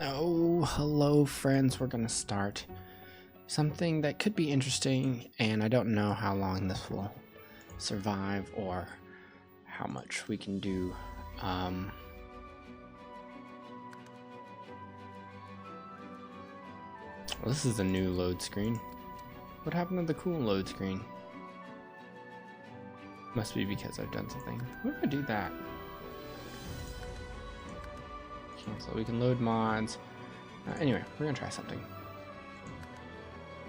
Oh, hello friends, we're gonna start something that could be interesting, and I don't know how long this will survive or how much we can do. Well, this is a new load screen. What happened to the cool load screen? Must be because I've done something. What if I do that? Cancel. We can load mods. Anyway, we're gonna try something.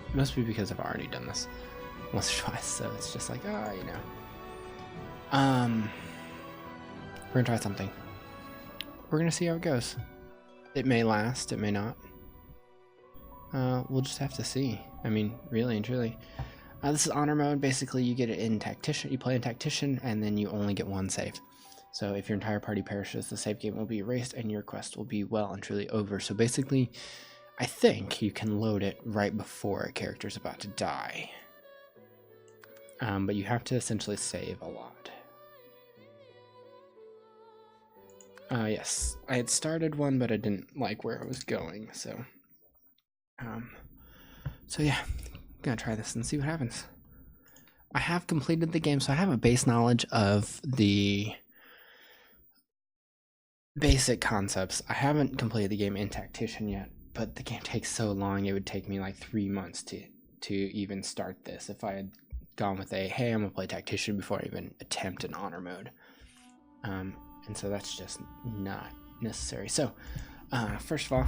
It must be because I've already done this once or twice, so it's just like, we're gonna try something. We're gonna see how it goes. It may last, it may not. We'll just have to see. I mean, really and truly. This is honor mode. Basically, you get it in tactician. You play in tactician, and then you only get one save. So if your entire party perishes, the save game will be erased, and your quest will be well and truly over. So basically, I think you can load it right before a character's about to die. But you have to essentially save a lot. Yes, I had started one, but I didn't like where I was going, so yeah, I'm gonna try this and see what happens. I have completed the game, so I have a base knowledge of the basic concepts. I haven't completed the game in tactician yet, but the game takes so long, it would take me like 3 months to even start this if I had gone with hey, I'm gonna play tactician before I even attempt an honor mode. And so that's just not necessary. So first of all,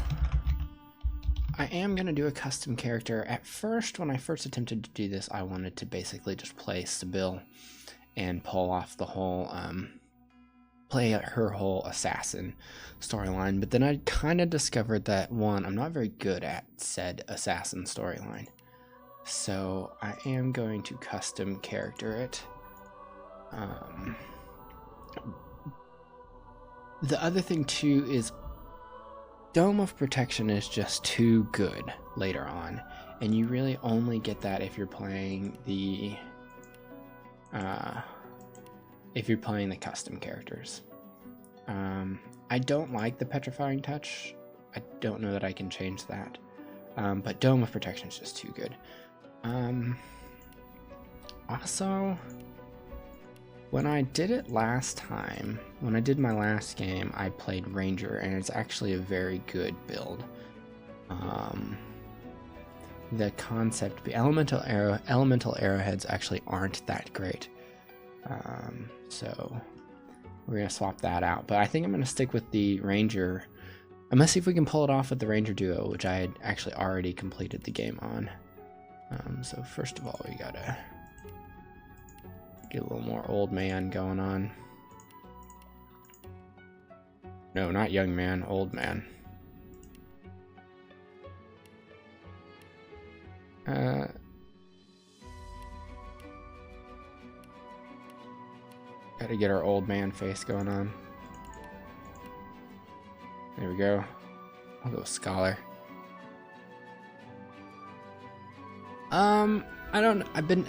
I am going to do a custom character. At first, when I first attempted to do this, I wanted to basically just play Sibyl and pull off the whole, play her whole assassin storyline. But then I kind of discovered that, one, I'm not very good at said assassin storyline. So I am going to custom character it. The other thing too is Dome of Protection is just too good later on, and you really only get that if you're playing the custom characters. I don't like the Petrifying Touch. I don't know that I can change that, but Dome of Protection is just too good. Also, when I did it last time, when I did my last game, I played Ranger, and it's actually a very good build. The concept, the elemental arrowheads actually aren't that great. So we're gonna swap that out. But I think I'm gonna stick with the Ranger. I'm gonna see if we can pull it off with the Ranger duo, which I had actually already completed the game on. So first of all, we gotta get a little more old man going on. No, not young man, old man. Gotta get our old man face going on. There we go. I'll go with Scholar.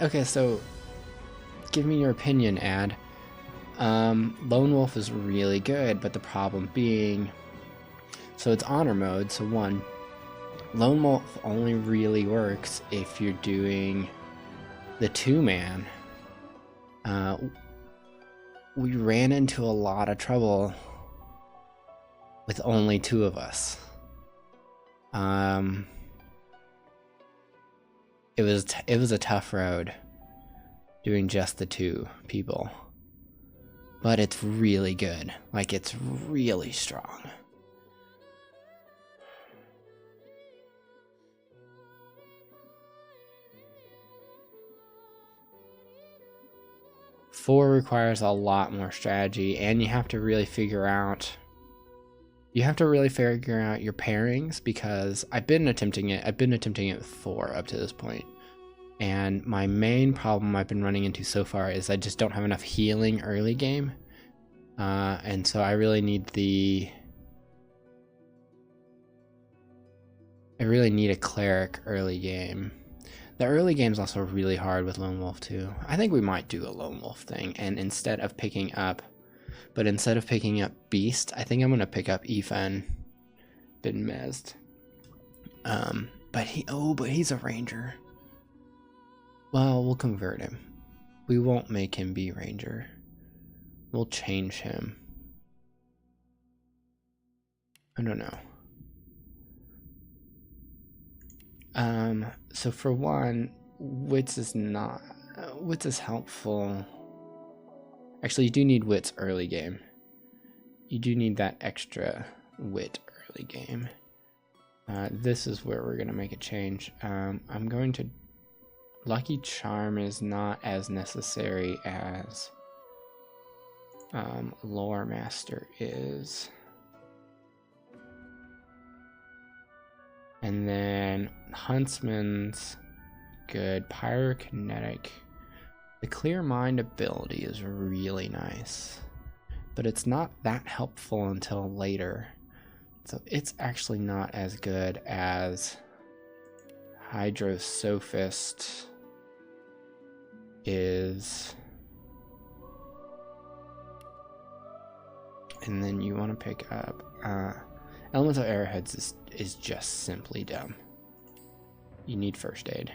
Okay, so give me your opinion, Ad. Lone Wolf is really good, but the problem being, so it's honor mode, so one, Lone Wolf only really works if you're doing the 2-man. We ran into a lot of trouble with only 2 of us. It was a tough road doing just the 2 people, but it's really good. Like, it's really strong. Four requires a lot more strategy, and you have to really figure out your pairings, because I've been attempting it with 4 up to this point. And my main problem I've been running into so far is I just don't have enough healing early game. And so I really need a cleric early game. The early game's also really hard with Lone Wolf too. I think we might do a Lone Wolf thing, and instead of picking up Beast, I think I'm gonna pick up Ethan been mezzed. But he's a ranger. Well, we'll convert him. We won't make him be ranger. We'll change him. I don't know. So for one, wits is helpful. Actually, you do need wits early game. You do need that extra wit early game. This is where we're gonna make a change. I'm going to... Lucky Charm is not as necessary as Lore Master is. And then Huntsman's good. Pyrokinetic. The Clear Mind ability is really nice, but it's not that helpful until later. So it's actually not as good as Hydrosophist is. And then you want to pick up Elemental Arrowheads is just simply dumb. You need first aid.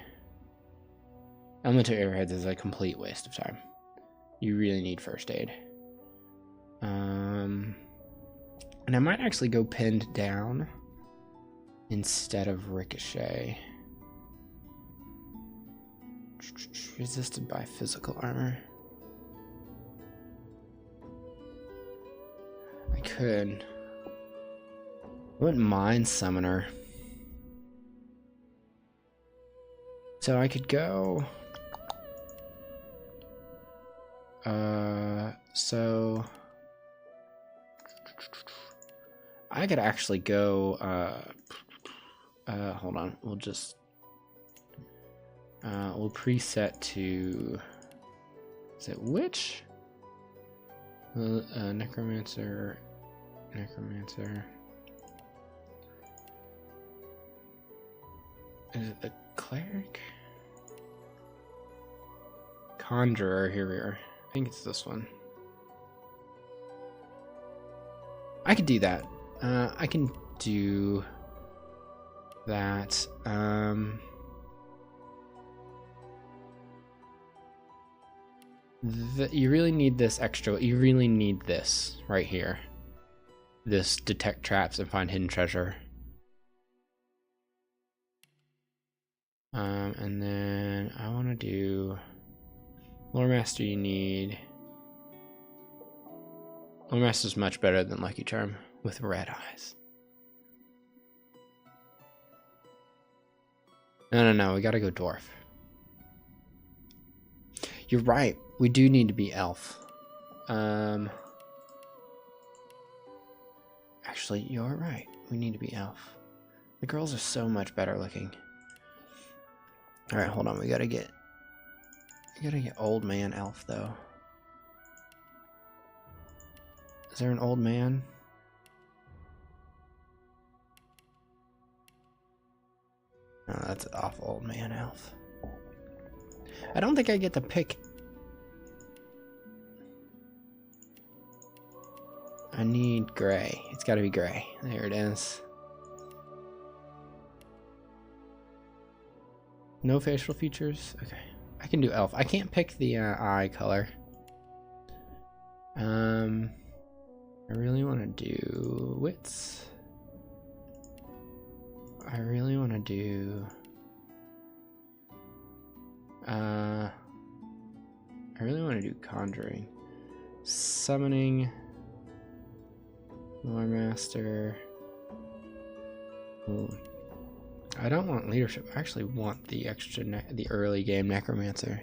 Elemental Arrowheads is a complete waste of time. You really need first aid. And I might actually go Pinned Down instead of Ricochet. Resisted by physical armor. I could. I wouldn't mind Summoner. So I could go... so... I could actually go... hold on. We'll just... we'll preset to... Is it Witch? Necromancer... Necromancer... Is it the Cleric? Conjurer, here we are. I think it's this one. I could do that. I can do that. You really need this extra. You really need this right here. This detect traps and find hidden treasure. And then I want to do Lore Master. You need Lore Master's much better than Lucky Charm with red eyes. No, we gotta go dwarf. You're right, we do need to be elf. Actually, you're right, we need to be elf. The girls are so much better looking. Alright, hold on, we gotta get old man elf though. Is there an old man? Oh, that's an awful old man elf. I don't think I get to pick. I need gray. It's gotta be gray. There it is. No facial features? Okay. I can do elf. I can't pick the eye color. I really want to do wits. I really want to do... I really want to do conjuring. Summoning. Lore Master. Ooh. I don't want leadership. I actually want the extra, the early game necromancer.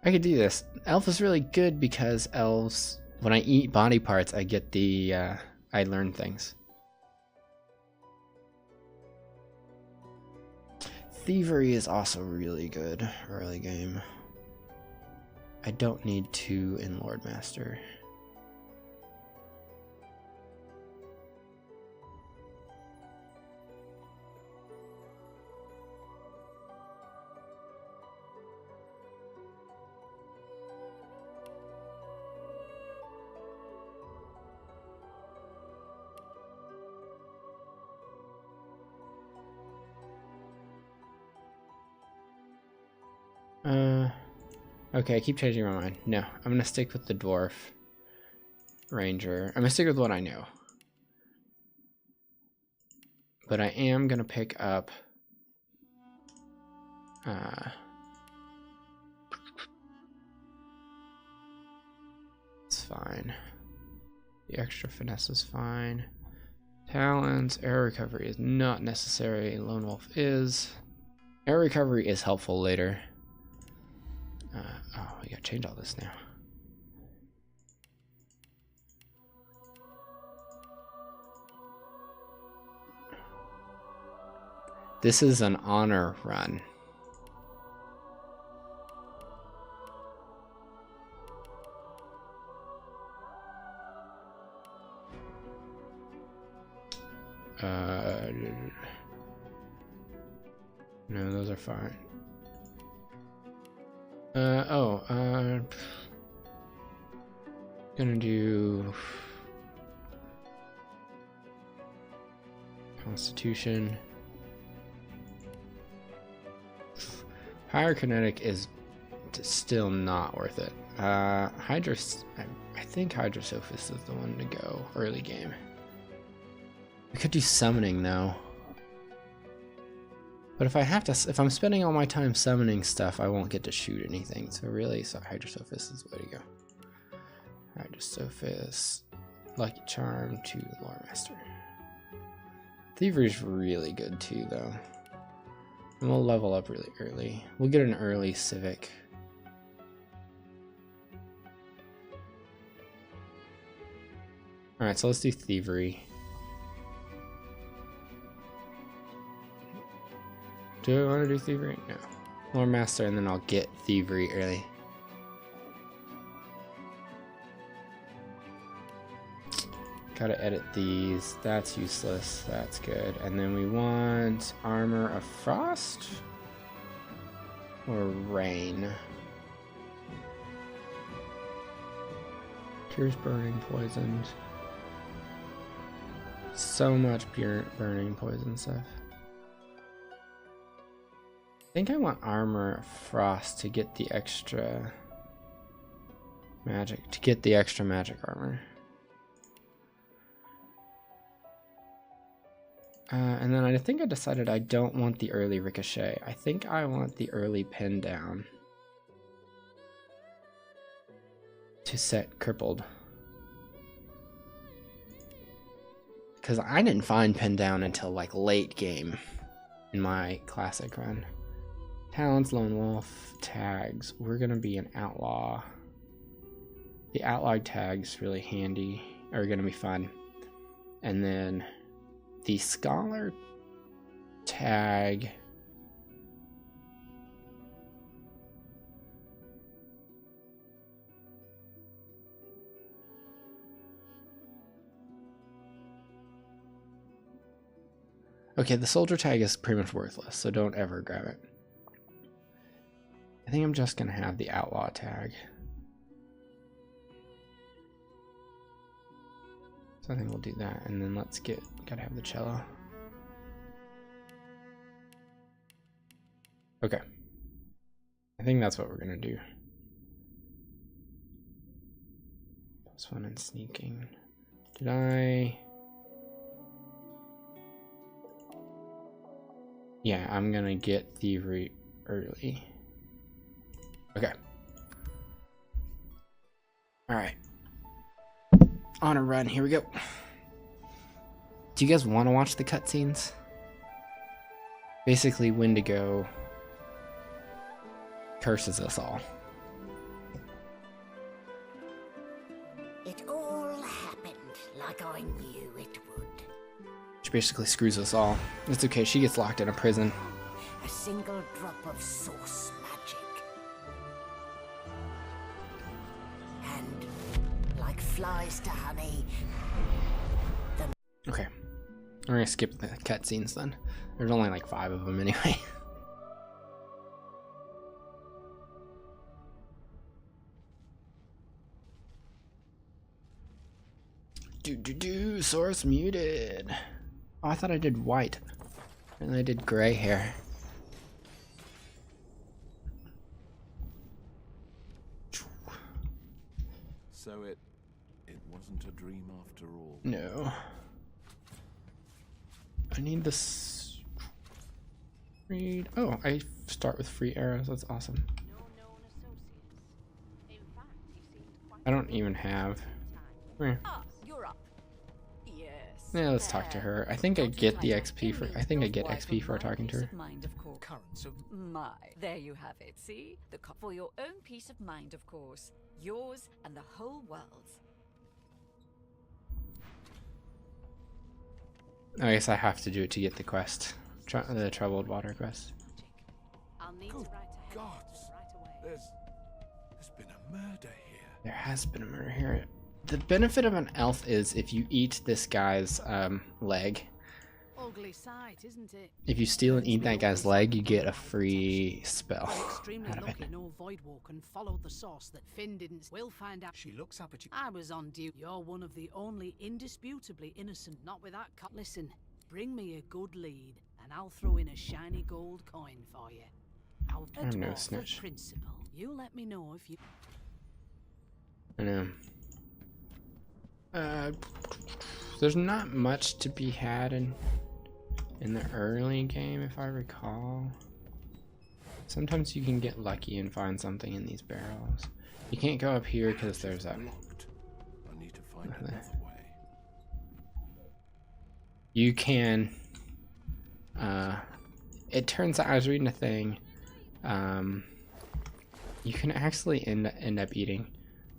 I could do this. Elf is really good because elves, when I eat body parts, I get the, I learn things. Thievery is also really good early game. I don't need 2 in Lord Master. Okay, I keep changing my mind. No, I'm gonna stick with the dwarf ranger. I'm gonna stick with what I know. But I am gonna pick up it's fine. The extra finesse is fine. Talents, air recovery is not necessary. Lone wolf is. Air recovery is helpful later. Oh, we gotta change all this now. This is an honor run. No, those are fine. Gonna do Constitution. Higher kinetic is still not worth it. I think Hydrosophist is the one to go early game. We could do summoning though. But if I'm spending all my time summoning stuff, I won't get to shoot anything. So really, Hydrosophist is the way to go. Hydrosophist, Lucky Charm to Lore Master. Thievery is really good too, though. And we'll level up really early. We'll get an early Civic. Alright, so let's do Thievery. Do I want to do Thievery? No. Lore Master, and then I'll get Thievery early. Gotta edit these. That's useless. That's good. And then we want Armor of Frost or Rain. Cures burning poisons. So much pure burning poison stuff. I think I want Armor of Frost to get the extra magic. Armor. And then I think I decided I don't want the early Ricochet. I think I want the early Pin Down to set Crippled. Because I didn't find Pin Down until like late game in my classic run. Talents, Lone Wolf, tags. We're gonna be an outlaw. The outlaw tags really handy, are gonna be fun. And then the scholar tag. Okay, the soldier tag is pretty much worthless, so don't ever grab it. I think I'm just gonna have the outlaw tag. So I think we'll do that, and then gotta have the cello. Okay. I think that's what we're gonna do. +1 in sneaking. Did I? Yeah, I'm gonna get Thievery early. Okay. Alright. On a run, here we go. Do you guys want to watch the cutscenes? Basically, Wendigo curses us all. It all happened like I knew it would. She basically screws us all. It's okay, she gets locked in a prison. A single drop of source magic. And like flies to honey. Okay. We're gonna skip the cutscenes then. There's only like 5 of them anyway. Source muted. Oh, I thought I did white. And I did gray hair. So it wasn't a dream after all. No. I need this. Read. Oh, I start with free arrows. That's awesome. I don't even have. Where? You're up. Yes. Yeah, let's talk to her. I think I get the XP for. I think I get XP for talking to her. Currents of my. There you have it. See, for your own peace of mind, of course, yours and the whole world's. I guess I have to do it to get the quest, the troubled water quest. I'll need Good to write to Henry gods! right away. There's been a murder here. There has been a murder here. The benefit of an elf is if you eat this guy's leg. Ugly sight, isn't it? If you steal and eat that guy's leg, you get a free spell I'm extremely out of it. lucky no Voidwalk and followed the source that Finn didn't. We'll find out. She looks up at you. I was on duty. You're one of the only indisputably innocent. Not with that listen, bring me a good lead, and I'll throw in a shiny gold coin for you. I'm no dwarf of snitch. principle. You let me know if you. I know. There's not much to be had in the early game, if I recall. Sometimes you can get lucky and find something in these barrels. You can't go up here because there's that. Locked. I need to find another way. You can. It turns out I was reading a thing. You can actually end up eating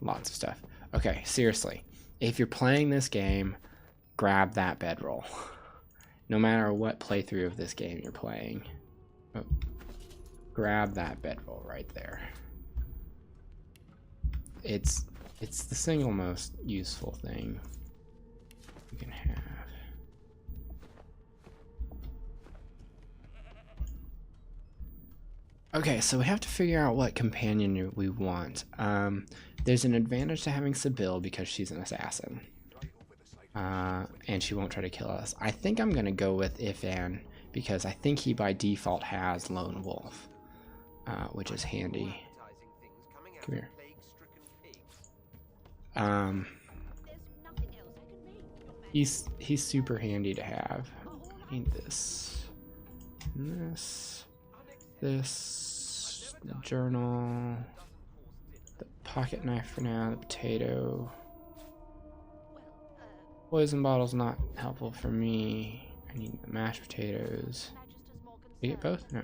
lots of stuff. Okay, seriously, if you're playing this game, grab that bedroll. No matter what playthrough of this game you're playing, grab that bedroll right there. It's the single most useful thing you can have. Okay, so we have to figure out what companion we want. There's an advantage to having Sibyl because she's an assassin. And she won't try to kill us. I think I'm gonna go with Ifan because I think he by default has Lone Wolf, which is handy. Come here. He's super handy to have. I need this, and this, the journal, the pocket knife for now, the potato. Poison bottle's not helpful for me. I need the mashed potatoes. You get both? No.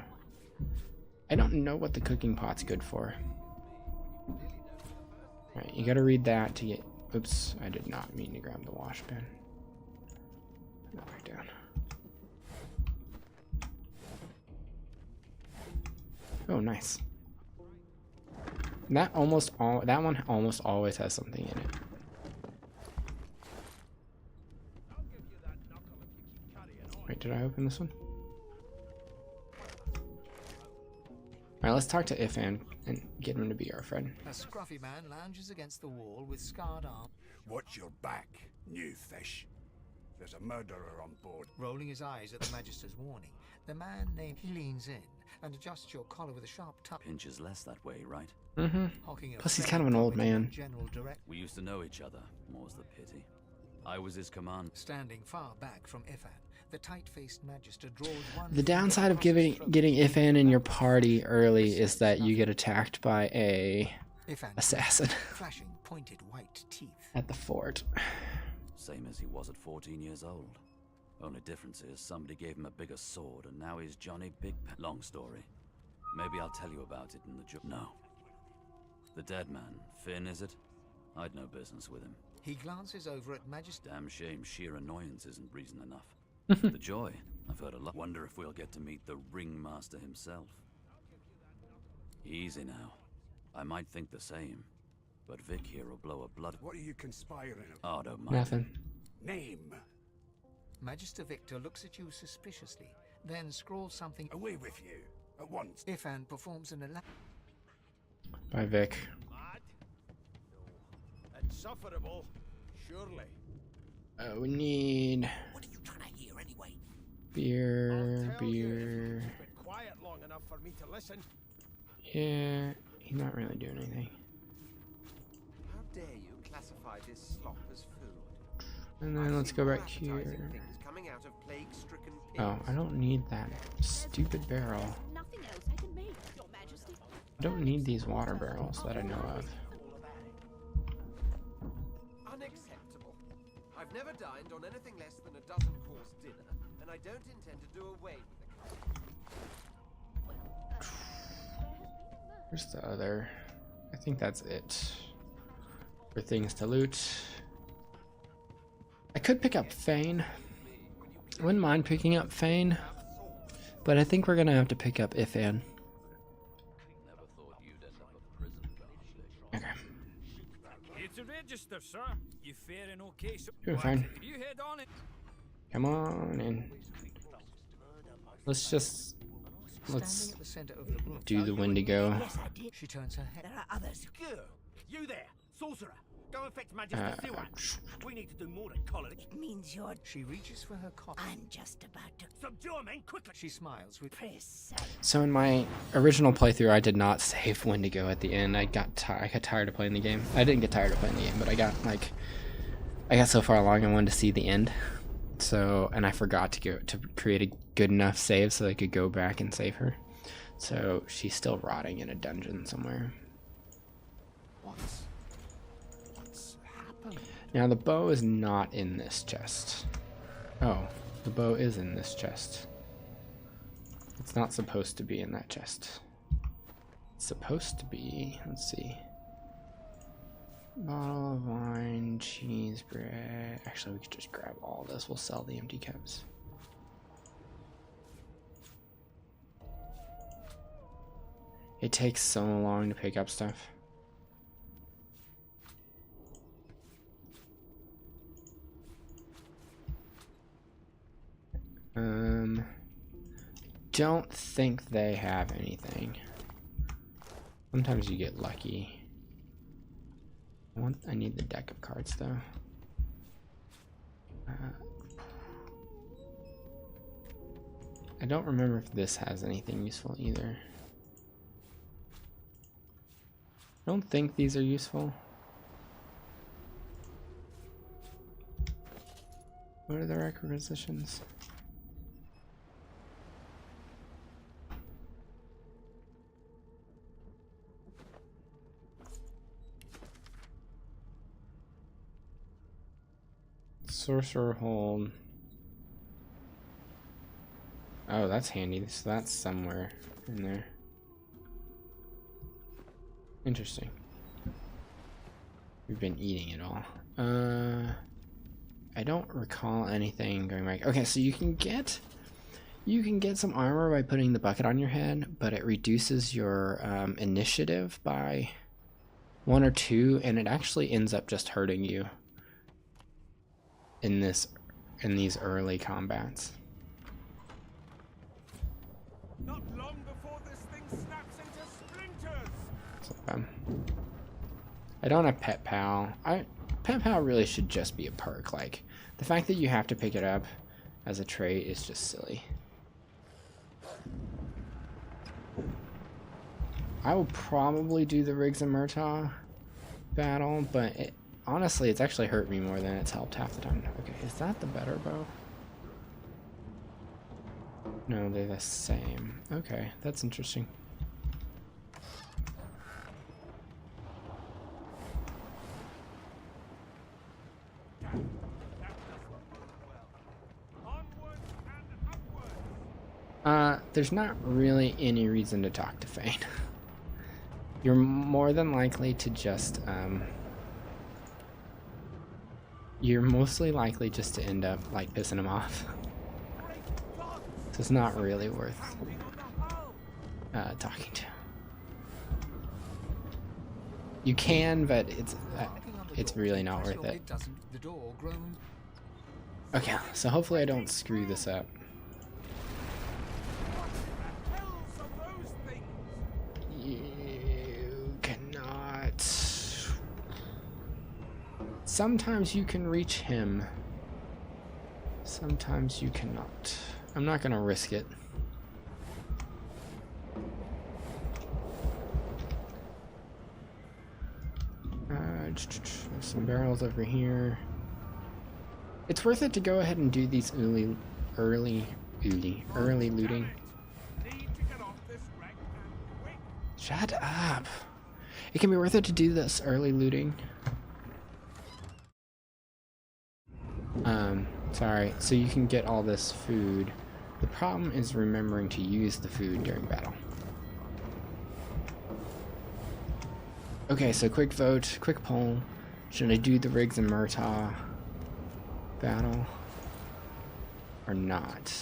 I don't know what the cooking pot's good for. Alright, you gotta read that to get... Oops, I did not mean to grab the wash bin. Put that back down. Oh, nice. That one almost always has something in it. Wait, did I open this one? Alright, let's talk to Ifan and get him to be our friend. A scruffy man lounges against the wall with scarred arm. Watch your back, new fish. There's a murderer on board. Rolling his eyes at the Magister's warning, the man named he leans in and adjusts your collar with a sharp touch. Pinches less that way, right? Mm-hmm. Hocking a Plus he's fair kind of an old topic in man. General direct. We used to know each other, more's the pity. I was his command. Standing far back from Ifan, the tight-faced Magister draws one. The downside of getting Ifan in your party early is that you get attacked by a assassin flashing pointed white teeth at the fort. Same as he was at 14 years old. Only difference is somebody gave him a bigger sword and now he's Johnny Big Pen. Long story. Maybe I'll tell you about it in the No. The dead man, Finn, is it? I'd no business with him. He glances over at Magister. Damn shame sheer annoyance isn't reason enough. The joy, I've heard a lot. Wonder if we'll get to meet the ringmaster himself. Easy now. I might think the same, but Vic here will blow a blood. What are you conspiring about? Oh, don't mind. Nothing. Name. Magister Victor looks at you suspiciously, then scrawls something. Away with you. At once. Ifan performs an Bye, Vic. Mad? No. Insufferable, surely. We need What are you trying to hear anyway? beer, I'll tell you if beer. you've been quiet long enough for me to listen. Yeah, he's not really doing anything. How dare you clap about his slop as food. And then let's go back here. Things coming out of plague-stricken Oh, I don't need that stupid barrel. Nothing else I can make, Your Majesty. I don't need these water barrels that I know of. Unacceptable. I've never dined on anything less than a dozen-course dinner, and I don't intend to do away with it. Where's the other? I think that's it for things to loot. I could pick up Fane. I wouldn't mind picking up Fane, but I think we're gonna have to pick up Ifan. Okay. It's a register, sir. You fair and okay, so Doing fine. you head on it. Come on in. Let's do the Wendigo. Yes, I did. She turns her head. There are others. Good. You there, sorcerer. Go and fetch Magister Stewart. We need to do more than collar. It means you're... She reaches for her coffee. I'm just about to... Subdue him, men, quickly. She smiles with... Precise. So in my original playthrough, I did not save Wendigo at the end. I got tired of playing the game. I didn't get tired of playing the game, but I got so far along I wanted to see the end. So, and I forgot to create a good enough save so I could go back and save her. So she's still rotting in a dungeon somewhere. What's happened? Now the bow is not in this chest. Oh, the bow is in this chest. It's not supposed to be in that chest. It's supposed to be, let's see. Bottle of wine, cheese, bread. Actually, we could just grab all this. We'll sell the empty cups. It takes so long to pick up stuff. Don't think they have anything. Sometimes you get lucky. I need the deck of cards though. I don't remember if this has anything useful either. I don't think these are useful. What are the requisitions? Sorcerer hold. Oh, that's handy. So that's somewhere in there. Interesting. We've been eating it all. I don't recall anything going back. Okay, so you can get some armor by putting the bucket on your head, but it reduces your initiative by 1 or 2, and it actually ends up just hurting you in these early combats. Not long before this thing snaps into splinters. So, I don't have Pet Pal. Pet Pal really should just be a perk. Like, the fact that you have to pick it up as a trait is just silly. I will probably do the Riggs and Murtaugh battle, but honestly, it's actually hurt me more than it's helped half the time. Okay, is that the better bow? No, they're the same. Okay, that's interesting. There's not really any reason to talk to Fane. You're more than likely to just, you're mostly likely just to end up, like, pissing him off. So it's not really worth talking to. You can, but it's really not worth it. Okay, so hopefully I don't screw this up. You cannot. Sometimes you can reach him. Sometimes you cannot. I'm not gonna risk it. There's some barrels over here. It's worth it to go ahead and do these early looting. Shut up. It can be worth it to do this early looting. Sorry, so you can get all this food. The problem is remembering to use the food during battle. Okay, so quick vote, quick poll. Should I do the Riggs and Murtaugh battle or not?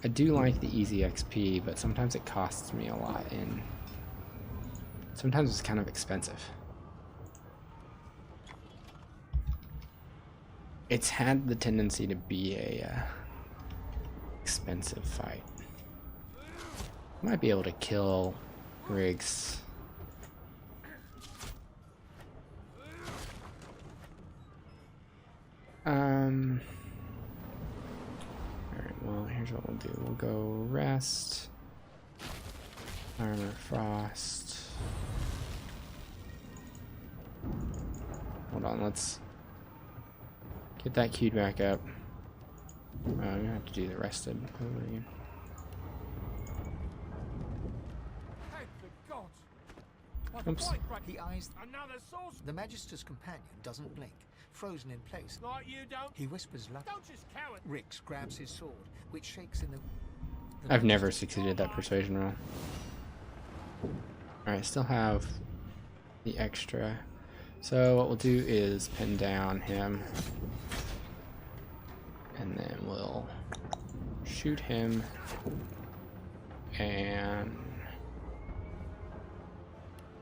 I do like the easy XP, but sometimes it costs me a lot, and sometimes it's kind of expensive. It's had the tendency to be a expensive fight. Might be able to kill Riggs. Alright, well, here's what we'll do. We'll go rest, armor, frost. Hold on, let's get that queued back up. I'm gonna have to do the rested over again. Oops. He eyes the Magister's companion doesn't blink, frozen in place. Like you don't. He whispers loud. Don't just cower. Rix grabs his sword, which shakes in the I've never succeeded that persuasion roll. Alright, still have the extra. So what we'll do is pin down him. And then we'll shoot him. And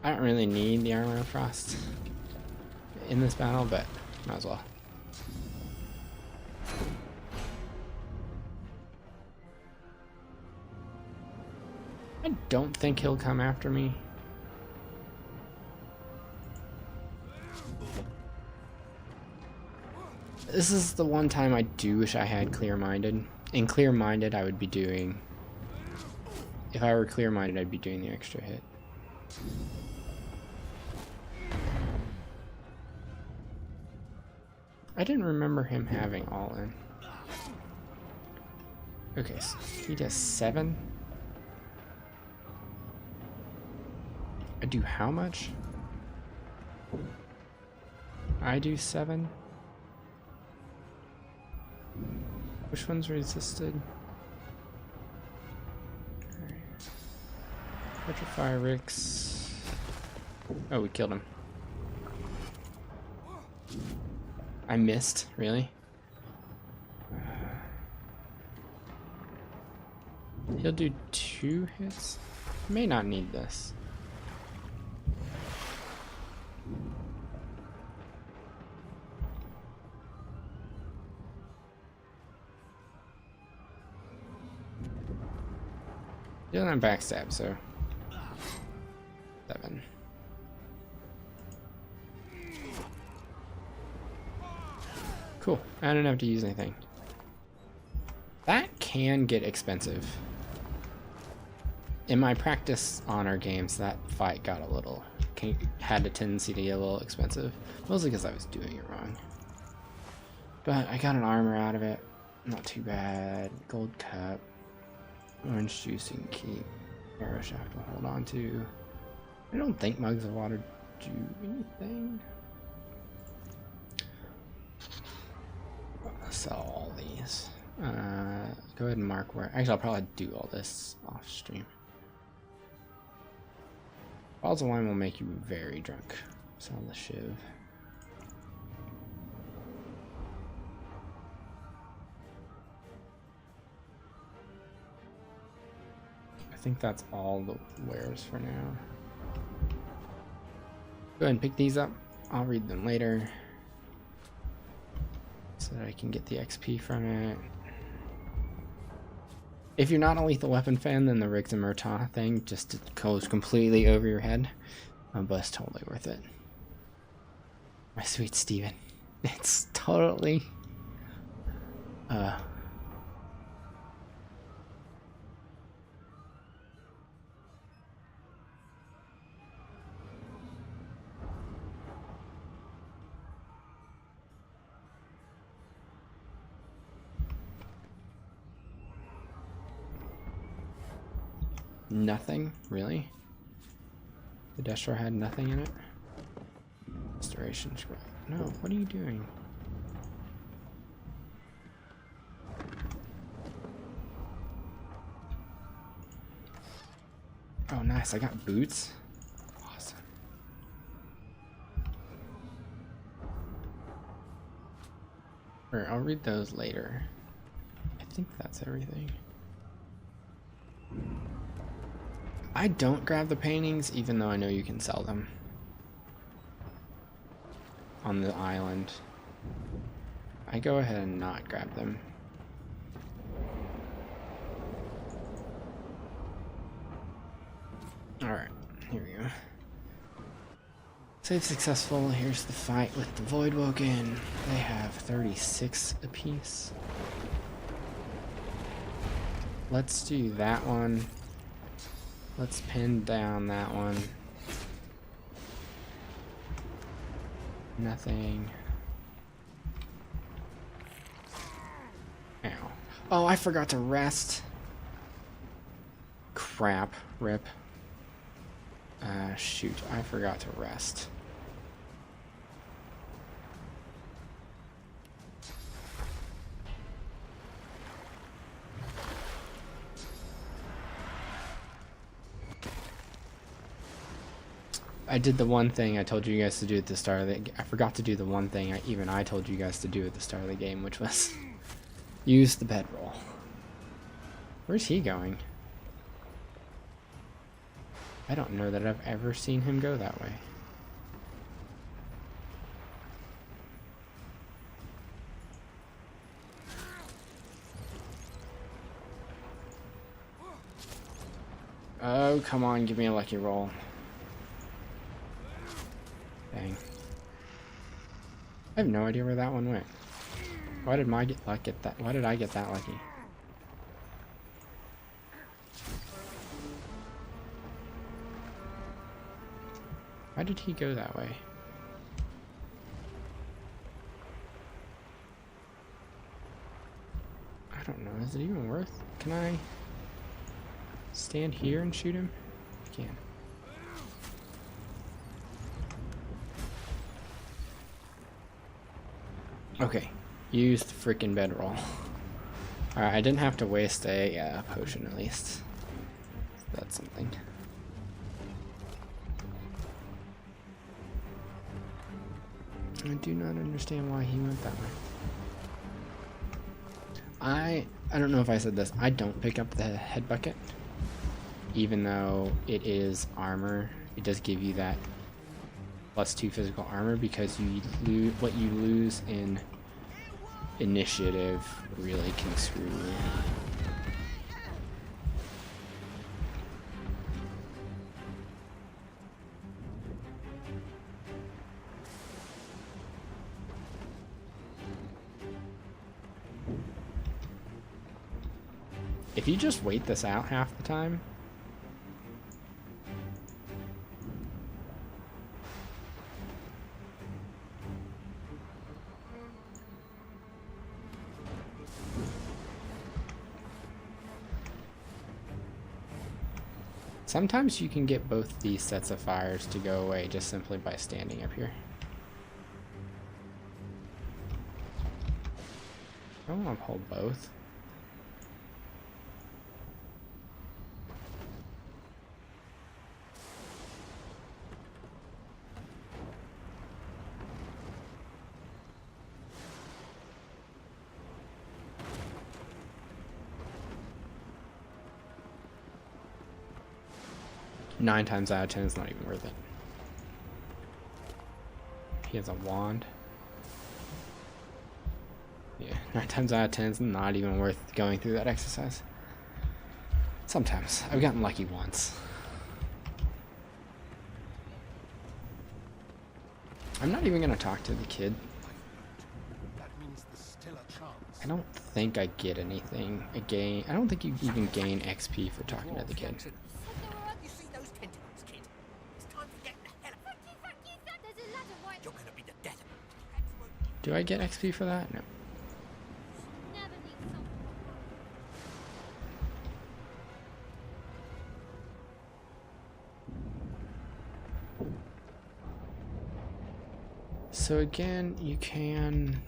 I don't really need the armor of frost in this battle, but might as well. I don't think he'll come after me. This is the one time I do wish I had clear-minded. In clear-minded, I would be doing... If I were clear-minded, I'd be doing the extra hit. I didn't remember him having all in. Okay, so he does 7. I do how much? I do 7. Which one's resisted? Petrify Rix. Oh, we killed him. I missed, really? He'll do 2 hits? May not need this. He doesn't have backstab, so 7. Cool. I don't have to use anything. That can get expensive. In my practice honor games, that fight got a little... had a tendency to get a little expensive. Mostly because I was doing it wrong. But I got an armor out of it. Not too bad. Gold cup. Orange juice you can keep. Arrow shaft to hold on to. I don't think mugs of water do anything. I'll sell all these. Go ahead and mark where. Actually, I'll probably do all this off stream. Bottles of wine will make you very drunk. Sell the shiv. I think that's all the wares for now. Go ahead and pick these up. I'll read them later so that I can get the XP from it. If you're not a Lethal Weapon fan, then the Riggs and Murtaugh thing just goes completely over your head. But it's totally worth it. My sweet Steven. It's totally... Nothing? Really? The Destro had nothing in it? Restoration scroll. No, what are you doing? Oh, nice. I got boots. Awesome. Or I'll read those later. I think that's everything. I don't grab the paintings, even though I know you can sell them on the island. I go ahead and not grab them. Alright, here we go. Save successful. Here's the fight with the Voidwoken. They have 36 apiece. Let's do that one. Let's pin down that one. Nothing. Ow. Oh, I forgot to rest. Crap. Rip. Shoot. I forgot to rest. I did the one thing I told you guys to do at the start of the I forgot to do the one thing I told you guys to do at the start of the game, which was use the bedroll. Where's he going? I don't know that I've ever seen him go that way. Oh, come on, give me a lucky roll. Dang. I have no idea where that one went. Why did I get that lucky? Why did he go that way? I don't know. Is it even worth? Can I stand here and shoot him? I can. Okay. Use the freaking bedroll. Alright, I didn't have to waste a potion at least. That's something. I do not understand why he went that way. I don't know if I said this. I don't pick up the head bucket. Even though it is armor, it does give you that +2 physical armor because what you lose in initiative really can screw you. If you just wait this out half the time, sometimes you can get both these sets of fires to go away just simply by standing up here. I don't want to hold both. Nine times out of 10 is not even worth it. He has a wand. Yeah, 9 times out of 10 is not even worth going through that exercise. Sometimes. I've gotten lucky once. I'm not even going to talk to the kid. I don't think I get anything. I don't think you even gain XP for talking to the kid. Do I get XP for that? No. So again, you can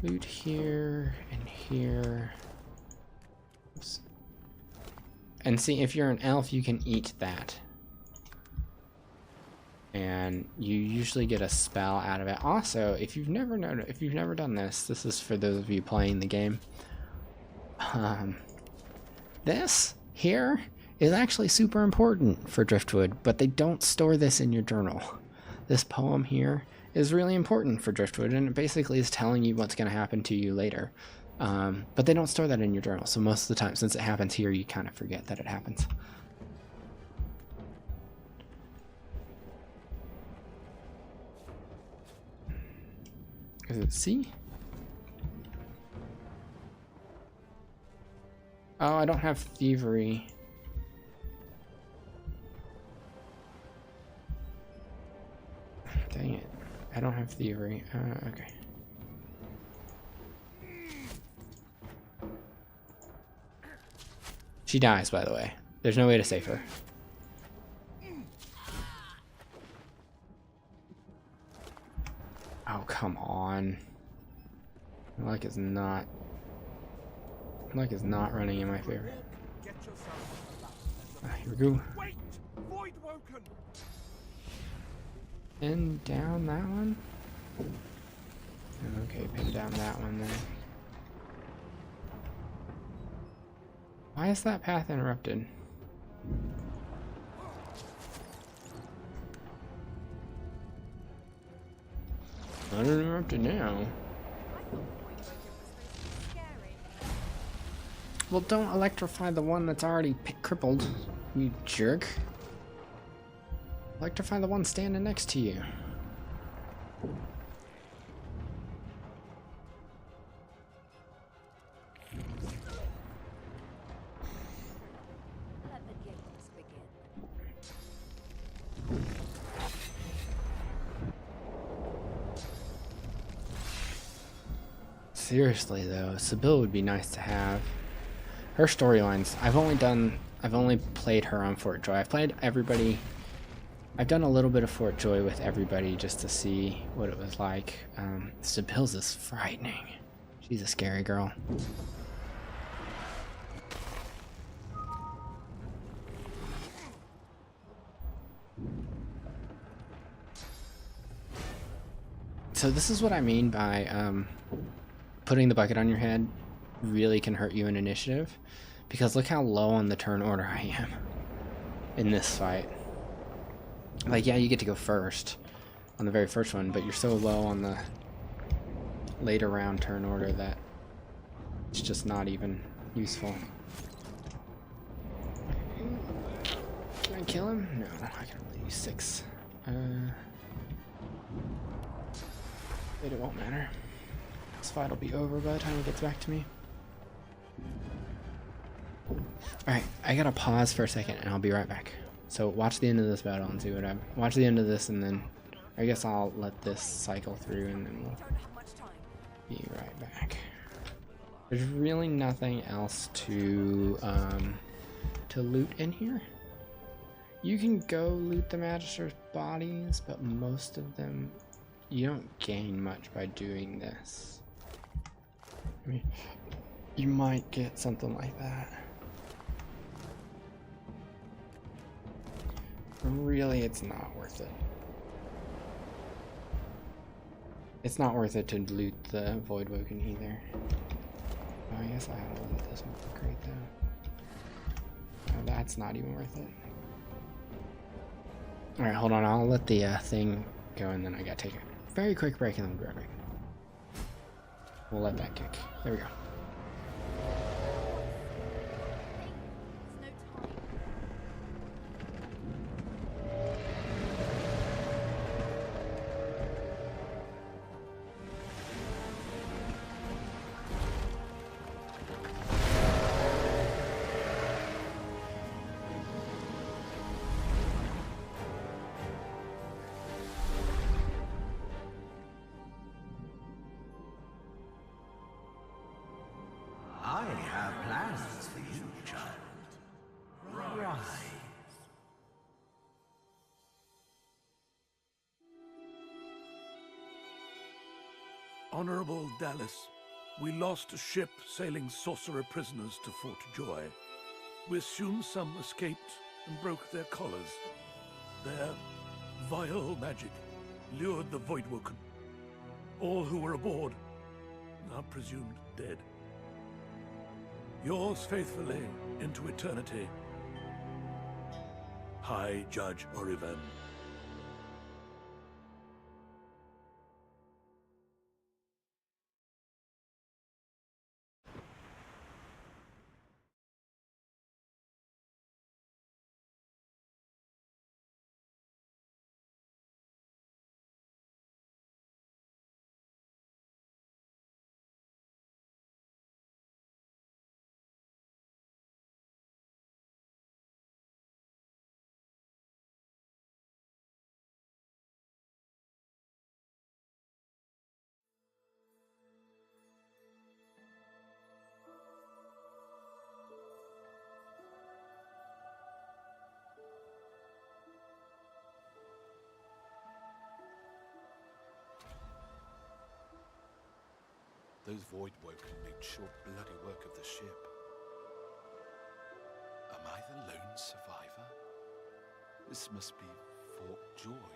loot here and here. Oops. And see, if you're an elf, you can eat that. And you usually get a spell out of it. Also, if you've never done this, this is for those of you playing the game. This here is actually super important for Driftwood, but they don't store this in your journal. This poem here is really important for Driftwood, and it basically is telling you what's going to happen to you later. But they don't store that in your journal, so most of the time, since it happens here, you kind of forget that it happens. Is it C? Oh, I don't have thievery. Dang it. I don't have thievery. Okay. She dies, by the way. There's no way to save her. Oh, come on. Luck is not running in my favor. Here we go. Pin down that one. Okay, pin down that one then. Why is that path interrupted? Not interrupted now. Well, don't electrify the one that's already crippled, you jerk. Electrify the one standing next to you. Let the games begin. Seriously though, Sybil would be nice to have. Her storylines, I've only played her on Fort Joy. I've played everybody. I've done a little bit of Fort Joy with everybody just to see what it was like. Sybil's is frightening. She's a scary girl. So this is what I mean by putting the bucket on your head really can hurt you in initiative, because look how low on the turn order I am in this fight. Like, yeah, you get to go first on the very first one, but you're so low on the later round turn order that it's just not even useful. Can I kill him? No, I can only use 6. It won't matter. This fight will be over by the time it gets back to me. Alright, I gotta pause for a second and I'll be right back. So watch the end of this battle and see what happens. Watch the end of this and then I guess I'll let this cycle through and then we'll be right back. There's really nothing else to loot in here. You can go loot the Magister's bodies, but most of them you don't gain much by doing this. I mean, you might get something like that. Really, it's not worth it. It's not worth it to loot the Voidwoken either. Oh, I guess I have to loot this one. Great though. Oh, that's not even worth it. Alright, hold on. I'll let the thing go and then I gotta take a very quick break and then we'll be right back. We'll let that kick. There we go. Honorable Dallas, we lost a ship sailing sorcerer prisoners to Fort Joy. We assume some escaped and broke their collars. Their vile magic lured the Voidwoken. All who were aboard are presumed dead. Yours faithfully into eternity, High Judge Oriven. Those Voidwoken made short bloody work of the ship. Am I the lone survivor? This must be Fort Joy.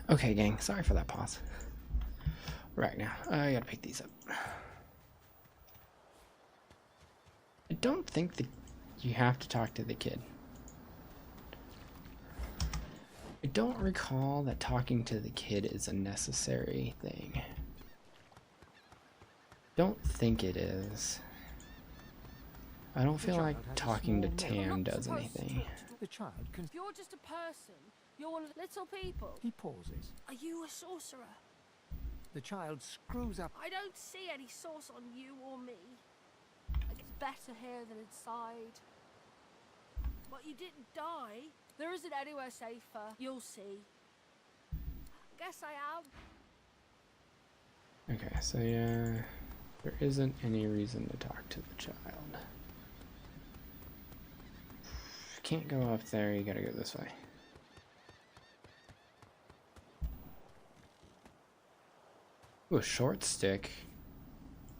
Okay, gang, sorry for that pause. Right now, I gotta pick these up. I don't think that you have to talk to the kid. I don't recall that talking to the kid is a necessary thing. Don't think it is. I don't feel like talking to Tam does anything. The child can... You're just a person. You're one of the little people. He pauses. Are you a sorcerer? The child screws up. I don't see any sauce on you or me. Like it's better here than inside. But you didn't die. There isn't anywhere safer. You'll see. Guess I am. Okay, so yeah, there isn't any reason to talk to the child. Can't go up there, you gotta go this way. Ooh, a short stick.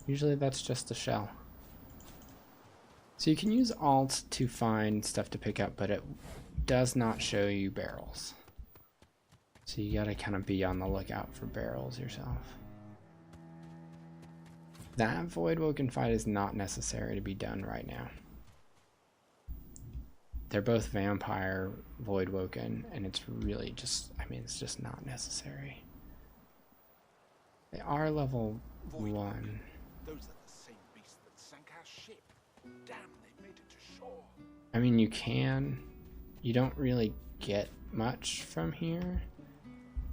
Usually that's just a shell. So you can use Alt to find stuff to pick up, but it does not show you barrels. So you gotta kind of be on the lookout for barrels yourself. That Voidwoken fight is not necessary to be done right now. They're both vampire Voidwoken, and it's really just, I mean, it's just not necessary. They are level 1. Those are the same beasts that sank our ship. Damn, they made it to shore. I mean, you can. You don't really get much from here,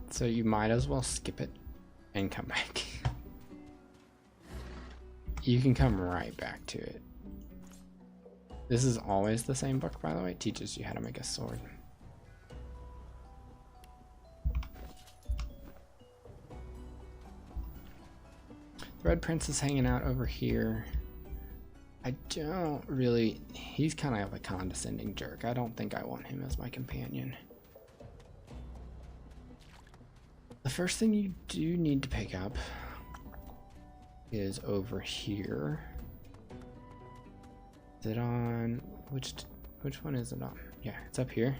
so you might as well skip it. and come back. You can come right back to it. This is always the same book, by the way. It teaches you how to make a sword. The Red Prince is hanging out over here. I don't really... He's kind of a condescending jerk. I don't think I want him as my companion. The first thing you do need to pick up is over here. Is it on... Which one is it on? Yeah, it's up here.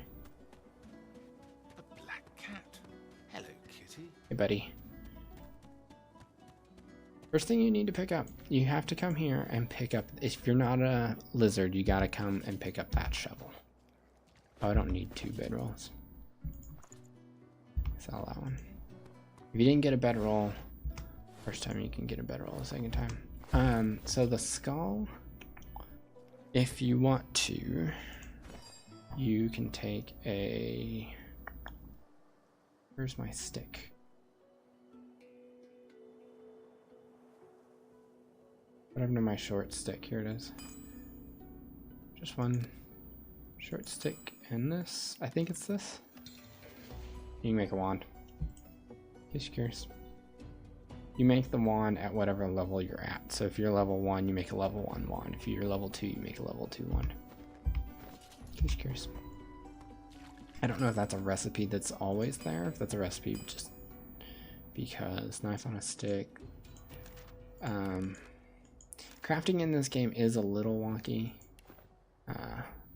A black cat. Hello, kitty. Hey, buddy. First thing you need to pick up, you have to come here and pick up, if you're not a lizard, you gotta come and pick up that shovel. Oh, I don't need 2 bedrolls. Sell that one. If you didn't get a bedroll first time, you can get a bedroll the second time. So the skull, if you want to, you can take a, where's my stick? What happened to my short stick? Here it is. Just one short stick and this. I think it's this. You can make a wand. Just curious. You make the wand at whatever level you're at. So if you're level 1, you make a level 1 wand. If you're level 2, you make a level 2 wand. Just curious. I don't know if that's a recipe that's always there. If that's a recipe just because knife on a stick. Crafting in this game is a little wonky,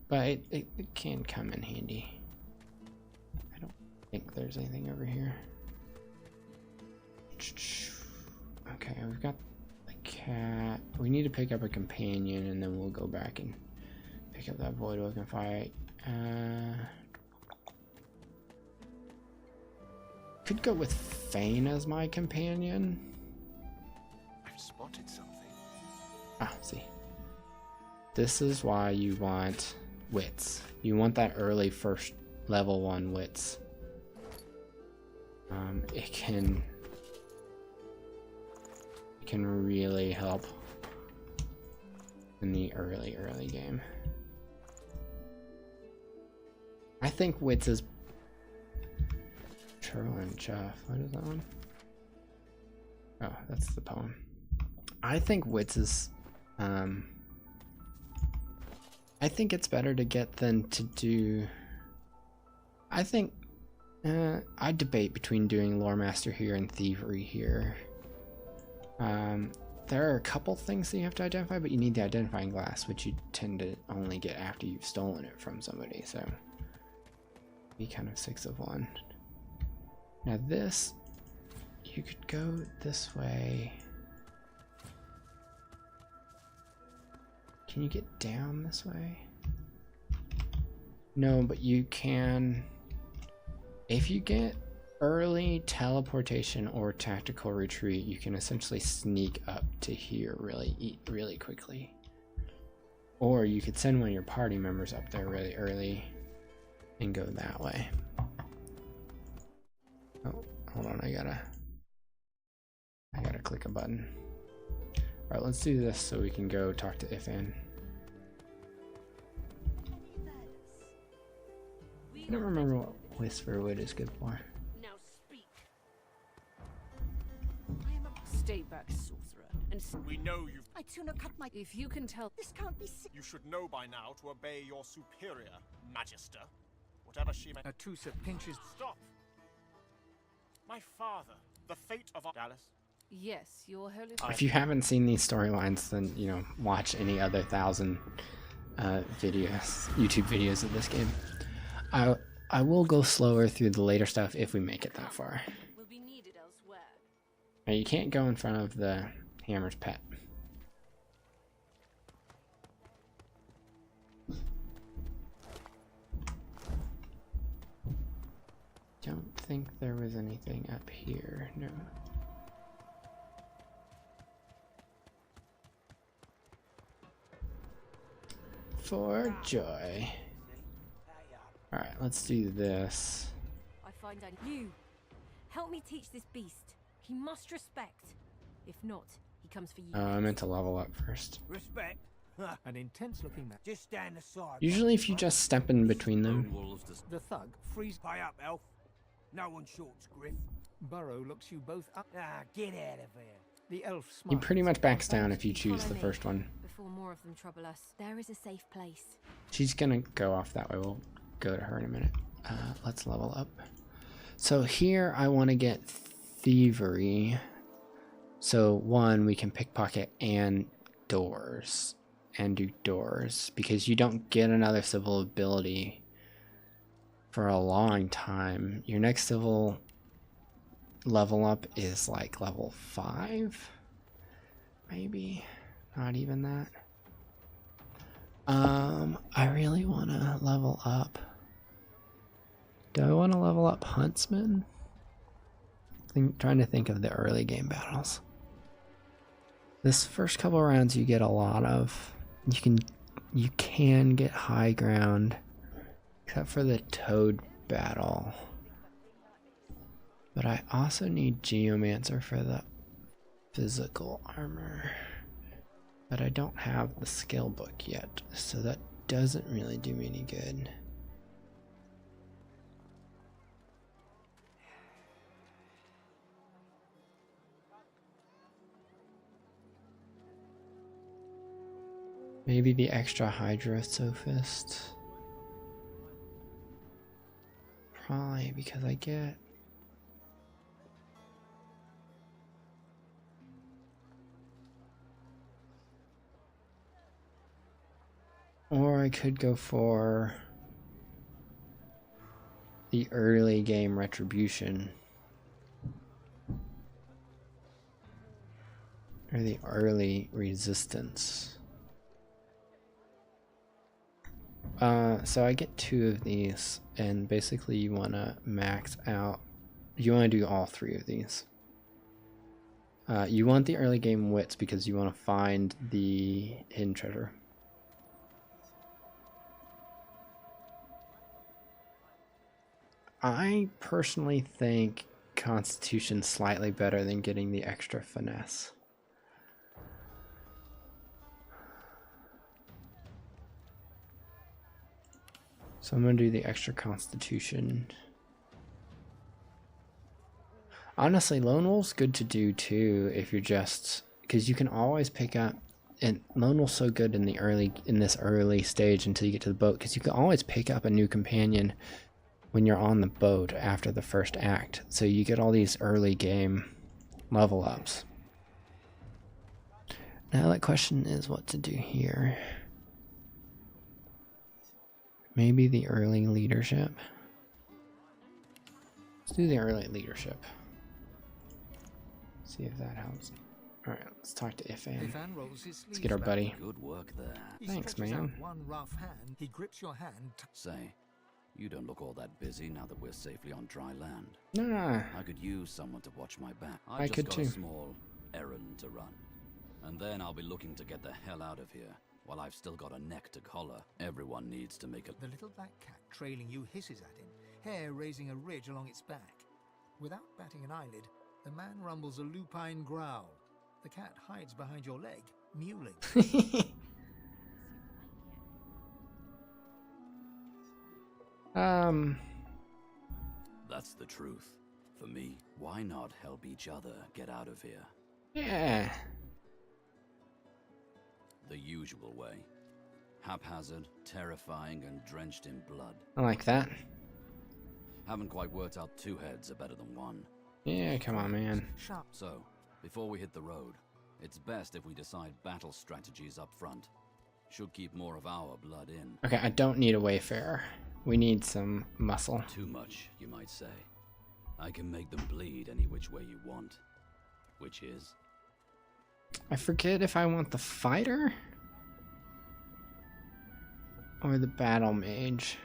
but it can come in handy. I don't think there's anything over here. Okay, we've got the cat. We need to pick up a companion, and then we'll go back and pick up that void looking fight. Could go with Fane as my companion. I've spotted something. Ah, see. This is why you want wits. You want that early first level 1 wits. It can really help in the early game. I think wits is Churl and Chuff. What is that one? Oh, that's the poem. I think wits is I think it's better to get than to do. I think I debate between doing Lore Master here and Thievery here. There are a couple things that you have to identify, but you need the identifying glass, which you tend to only get after you've stolen it from somebody, so be kind of 6 of 1. Now this, you could go this way. Can you get down this way? No, but you can. If you get early teleportation or tactical retreat, you can essentially sneak up to here really quickly. Or you could send one of your party members up there really early and go that way. Oh, hold on, I gotta click a button. Alright, let's do this so we can go talk to Ifan. I don't remember what Whisperwood is good for. Now speak. Stay back, sorcerer, and we know you've. I do not cut my. if you can tell. This can't be. You should know by now to obey your superior, Magister, whatever she may. Tusa pinches. Stop. My father, the fate of our Dallas. Yes, your holy. If you haven't seen these storylines, then you know, watch any other 1,000 videos, YouTube videos of this game. I will go slower through the later stuff if we make it that far. Will be needed elsewhere. Now you can't go in front of the Hammer's pet. Don't think there was anything up here, no. For joy. Alright, let's do this. I find I you. Help me teach this beast. He must respect. If not, he comes for you. I meant to level up first. Respect. An intense-looking man. Just stand aside. Usually if you just step in between them. The thug frees. Pay up, elf. No one shorts Griff. Burrow looks you both up. Ah, get out of here. The elf He smiles. pretty much backs down if you choose Follow the me first one. Before more of them trouble us, there is a safe place. She's gonna go off that way. We'll go to her in a minute. Let's level up. So here I want to get thievery. So one, we can pickpocket and doors. And do doors. Because you don't get another civil ability for a long time. Your next civil level up is like level 5. Maybe. Not even that. I really want to level up. Do I want to level up Huntsman? Trying to think of the early game battles. This first couple rounds you get a lot of. You can get high ground, except for the Toad battle. But I also need Geomancer for the physical armor. But I don't have the skill book yet, so that doesn't really do me any good. Maybe the extra Hydrosophist. Probably because I get... Or I could go for the early game Retribution. Or the early Resistance. So I get 2 of these, and basically you want to max out. You want to do all 3 of these. You want the early game wits because you want to find the hidden treasure. I personally think Constitution's slightly better than getting the extra finesse. So I'm going to do the extra Constitution. Honestly, Lone Wolf's good to do too if you're just... Because you can always pick up... And Lone Wolf's so good in this early stage until you get to the boat, because you can always pick up a new companion when you're on the boat after the first act. So you get all these early game level ups. Now the question is what to do here. Maybe the early leadership. Let's do the early leadership. See if that helps. Alright, let's talk to Ifan. Let's get our buddy. Good work there. Thanks, man. One rough hand, he grips your hand. Say, you don't look all that busy now that we're safely on dry land. Nah. I could use someone to watch my back. I could just got too. a small errand to run. And then I'll be looking to get the hell out of here. While I've still got a neck to collar, everyone needs to make a... The little black cat trailing you hisses at him, hair raising a ridge along its back. Without batting an eyelid, the man rumbles a lupine growl. The cat hides behind your leg, mewling. That's the truth. For me, why not help each other get out of here? Yeah. The usual way. Haphazard, terrifying, and drenched in blood. I like that. Haven't quite worked out 2 heads are better than 1. Yeah, come on, man. So, before we hit the road, it's best if we decide battle strategies up front. Should keep more of our blood in. Okay, I don't need a wayfarer. We need some muscle. Too much, you might say. I can make them bleed any which way you want. Which is... I forget if I want the fighter or the battle mage.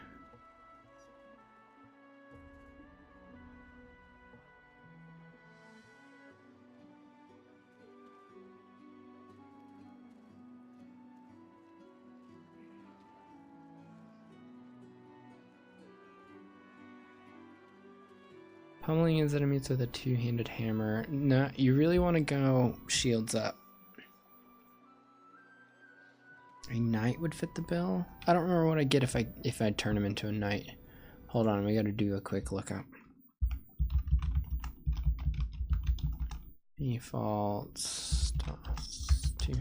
Pummeling his enemies with a two-handed hammer. No, you really want to go shields up. A knight would fit the bill. I don't remember what I get if I turn him into a knight. Hold on, we got to do a quick lookup. Defaults toss 2.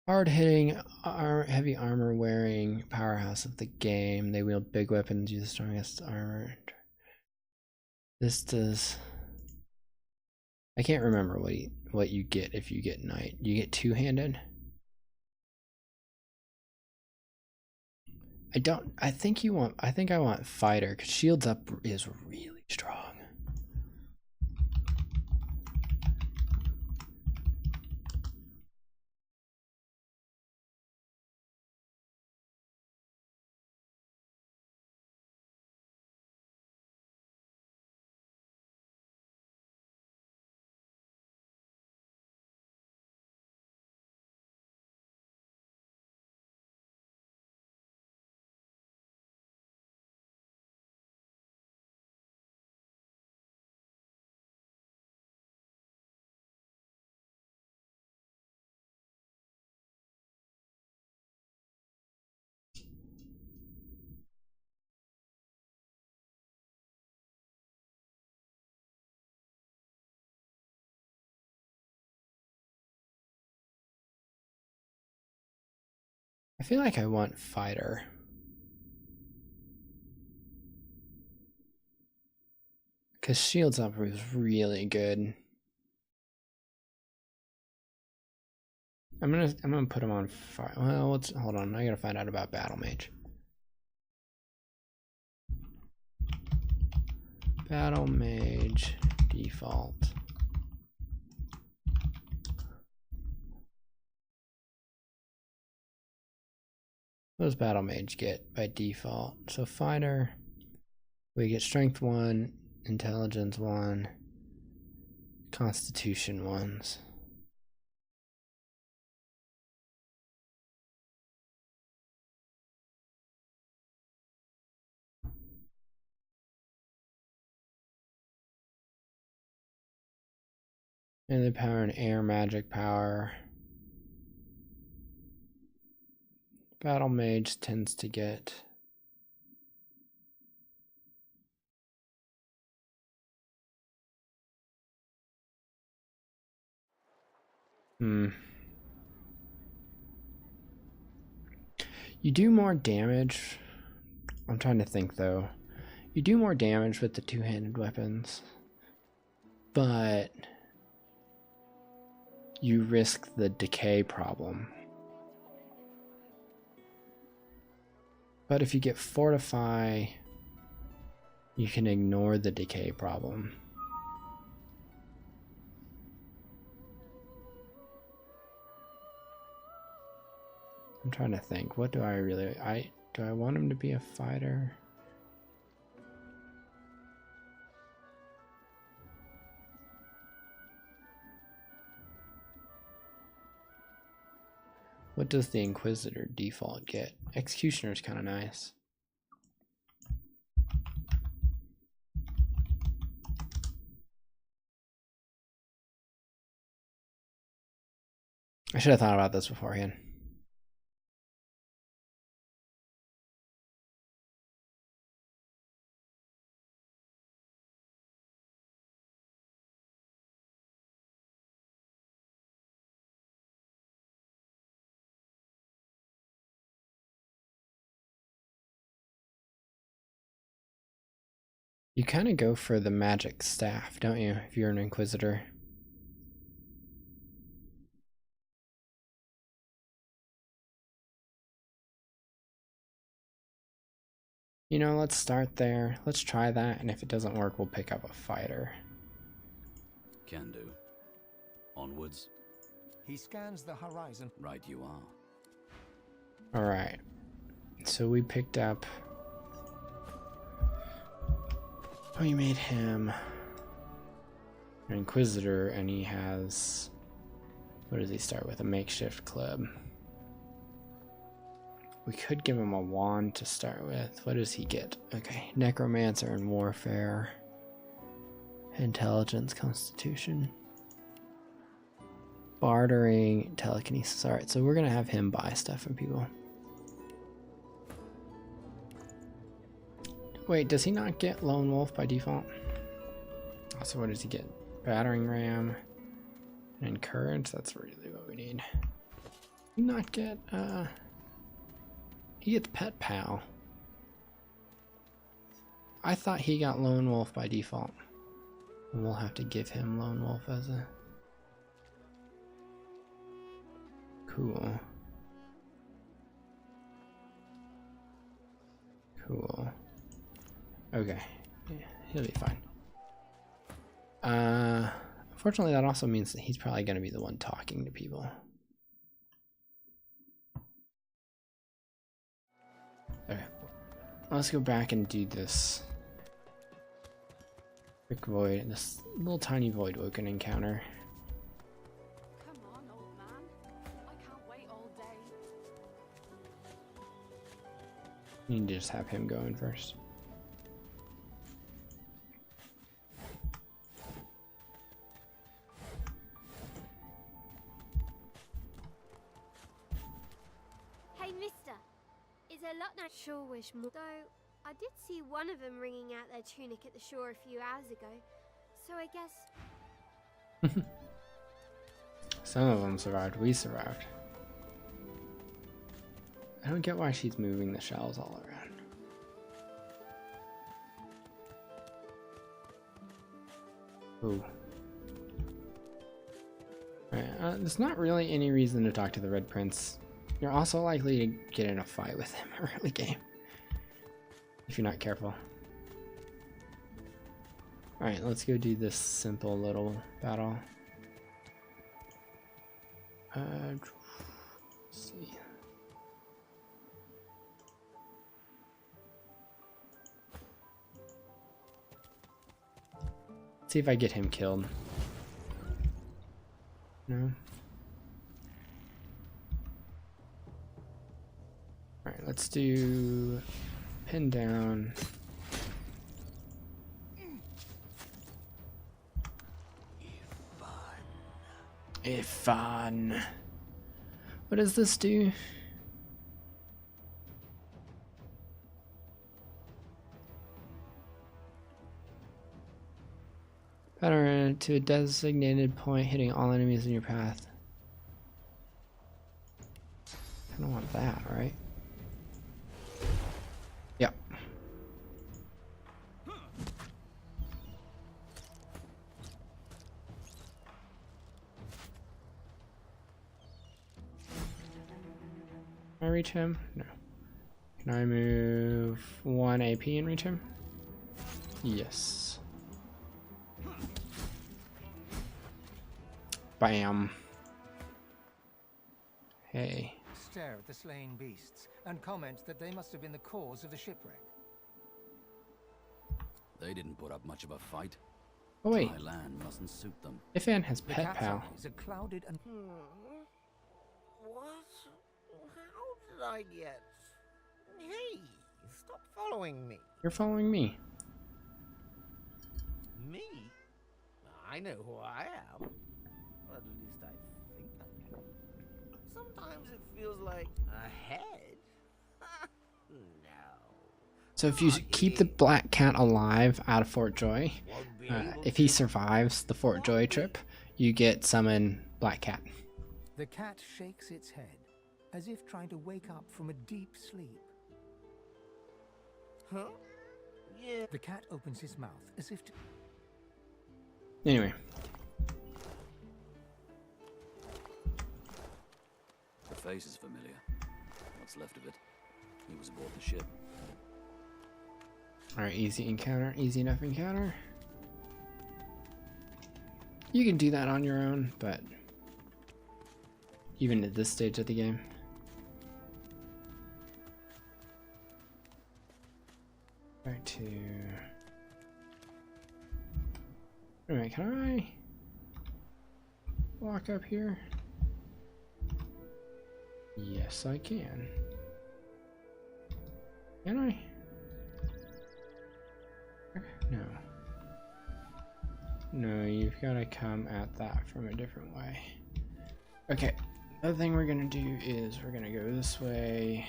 Hard-hitting, heavy armor-wearing powerhouse of the game. They wield big weapons, use the strongest armor. This does... I can't remember what you get if you get knight. You get two-handed? I think I want fighter, because shields up is really strong. I feel like I want fighter. Because shields up was really good. I'm gonna put him on fire. Well, hold on. I gotta find out about battle mage. Battle mage default. What does battle mage get by default? So fighter, we get strength 1, intelligence 1, constitution 1s. And the power and air magic power. Battle mage tends to get you do more damage. I'm trying to think though. You do more damage with the two-handed weapons, but you risk the decay problem. But if you get fortify, you can ignore the decay problem. I'm trying to think. What do I really... do I want him to be a fighter? What does the Inquisitor default get? Executioner is kind of nice. I should have thought about this beforehand. You kind of go for the magic staff, don't you, if you're an Inquisitor? You know, let's start there. Let's try that, and if it doesn't work, we'll pick up a fighter. Can do. Onwards. He scans the horizon. Right you are. Alright. So we picked up... We made him an Inquisitor, and he has, what does he start with? A makeshift club. We could give him a wand to start with. What does he get? Okay, Necromancer and Warfare. Intelligence, Constitution. Bartering, Telekinesis. Alright, so we're gonna have him buy stuff from people. Wait, does he not get Lone Wolf by default? Also, what does he get? Battering Ram and Courage? That's really what we need. He not get, he gets Pet Pal. I thought he got Lone Wolf by default. And we'll have to give him Lone Wolf as a... Cool. Cool. Okay. Yeah, he'll be fine. Unfortunately, that also means that he's probably going to be the one talking to people. Okay. Let's go back and do this quick void, this little tiny void woken encounter. Come on, old man. I can't wait all day. You need to just have him go in first. Hey, mister. Is there a lot not sure wish more? Though, I did see one of them wringing out their tunic at the shore a few hours ago. So I guess... Some of them survived. We survived. I don't get why she's moving the shells all around. Ooh. Alright, there's not really any reason to talk to the Red Prince. You're also likely to get in a fight with him early game, if you're not careful. Alright, let's go do this simple little battle. Let's see. Let's see if I get him killed. No? Alright, let's do pin down. Fun. What does this do? Better to a designated point, hitting all enemies in your path. I don't want that, right? Yep. Can I reach him? No. Can I move 1 AP and reach him? Yes. Bam. Hey. Stare at the slain beasts and comment that they must have been the cause of the shipwreck. They didn't put up much of a fight. Oh wait. Dry land mustn't suit them. Ifan has The Pet cat's Pal. eyes are clouded and What? How did I get? Hey, stop following me. You're following me. Me? I know who I am. Or at least I think I do. Sometimes it feels like a head. No. So if you keep the black cat alive out of Fort Joy, if he survives the Fort Joy trip, you get summon Black Cat. the cat shakes its head, as if trying to wake up from a deep sleep. Huh? Yeah. The cat opens his mouth as if to... Anyway. The face is familiar. What's left of it? He was aboard the ship. Alright, easy encounter. Easy enough encounter. You can do that on your own, but even at this stage of the game. Try to... Alright, can I walk up here? Yes, I can. Can I? No. No, you've got to come at that from a different way. Okay, the other thing we're gonna do is we're gonna go this way.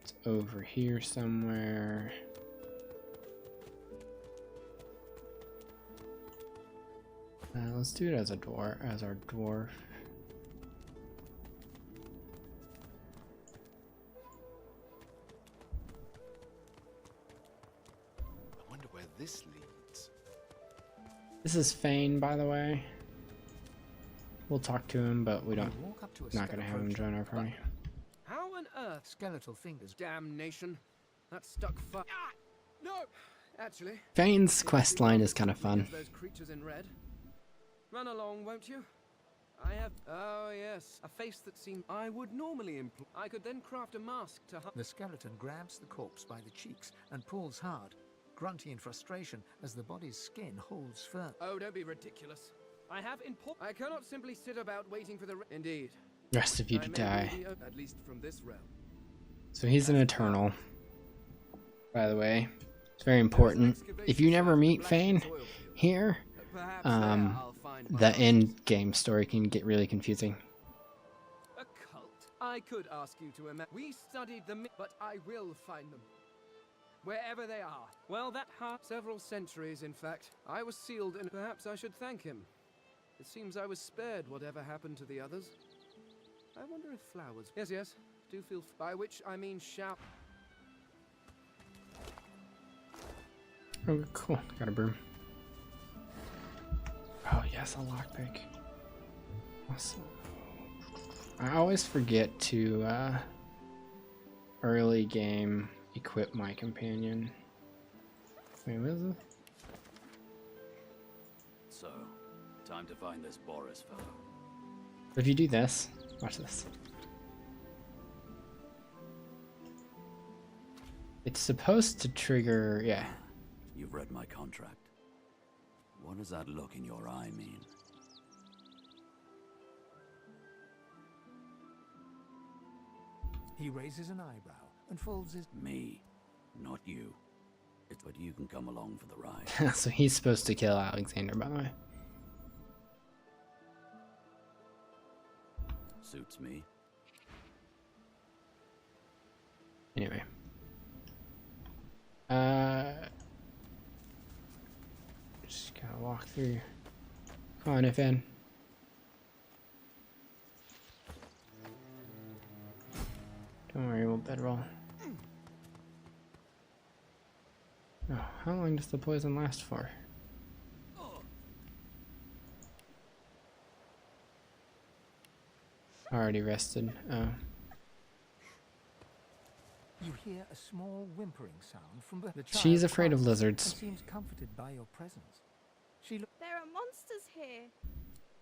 It's over here somewhere. Let's do it as a dwarf, as our dwarf. I wonder where this leads. This is Fane, by the way. We'll talk to him, but we don't. Walk up to a Not gonna have him join our party. How on earth? Skeletal fingers. Damnation. That stuck Ah! No! Actually. Fane's quest line is kind of fun. Those creatures in red. Run along, won't you? I have. Oh, yes. A face that seemed. I would normally employ. I could then craft a mask to. The skeleton grabs the corpse by the cheeks and pulls hard, grunting in frustration as the body's skin holds firm. Oh, don't be ridiculous. I have I cannot simply sit about waiting for the. Indeed. Rest of you to die. At least from this realm. So he's an eternal. By the way, it's very important. If you never meet Fane here, the end game story can get really confusing. A cult? I could ask you to imagine. We studied them, but I will find them. Wherever they are. Well, that several centuries, in fact. I was sealed, and perhaps I should thank him. It seems I was spared whatever happened to the others. I wonder if flowers. Yes, yes. Do feel. By which I mean shout. Oh, cool. Got a broom. Oh, yes, a lockpick. Awesome. I always forget to early game equip my companion. Wait, what is it? So, time to find this Boris fellow. If you do this, watch this. It's supposed to trigger, yeah. You've read my contract. What does that look in your eye mean? He raises an eyebrow and folds his... Me, not you. It's but you can come along for the ride. So he's supposed to kill Alexander, by the way. Suits me. Anyway. Just gotta walk through. Come on, FN. Don't worry, we'll bedroll. Oh, how long does the poison last for? Already rested. Oh. You hear a small whimpering sound from the child. She's afraid of lizards. And seems comforted by your presence. There are monsters here.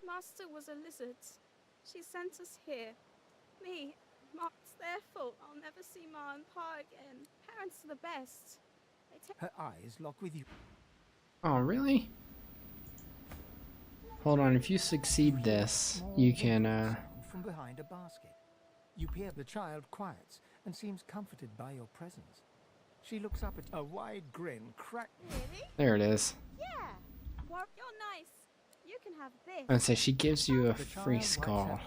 Master was a lizard. She sent us here. Me. It's their fault. I'll never see Ma and Pa again. Parents are the best. Her eyes lock with you. Oh, really? Hold on, if you succeed this, you can, From behind a basket. You peer. The child quiets and seems comforted by your presence. She looks up at a wide grin cracked. Really? There it is. Yeah. Well, you're nice. You can have this. I would say she gives you a free skull.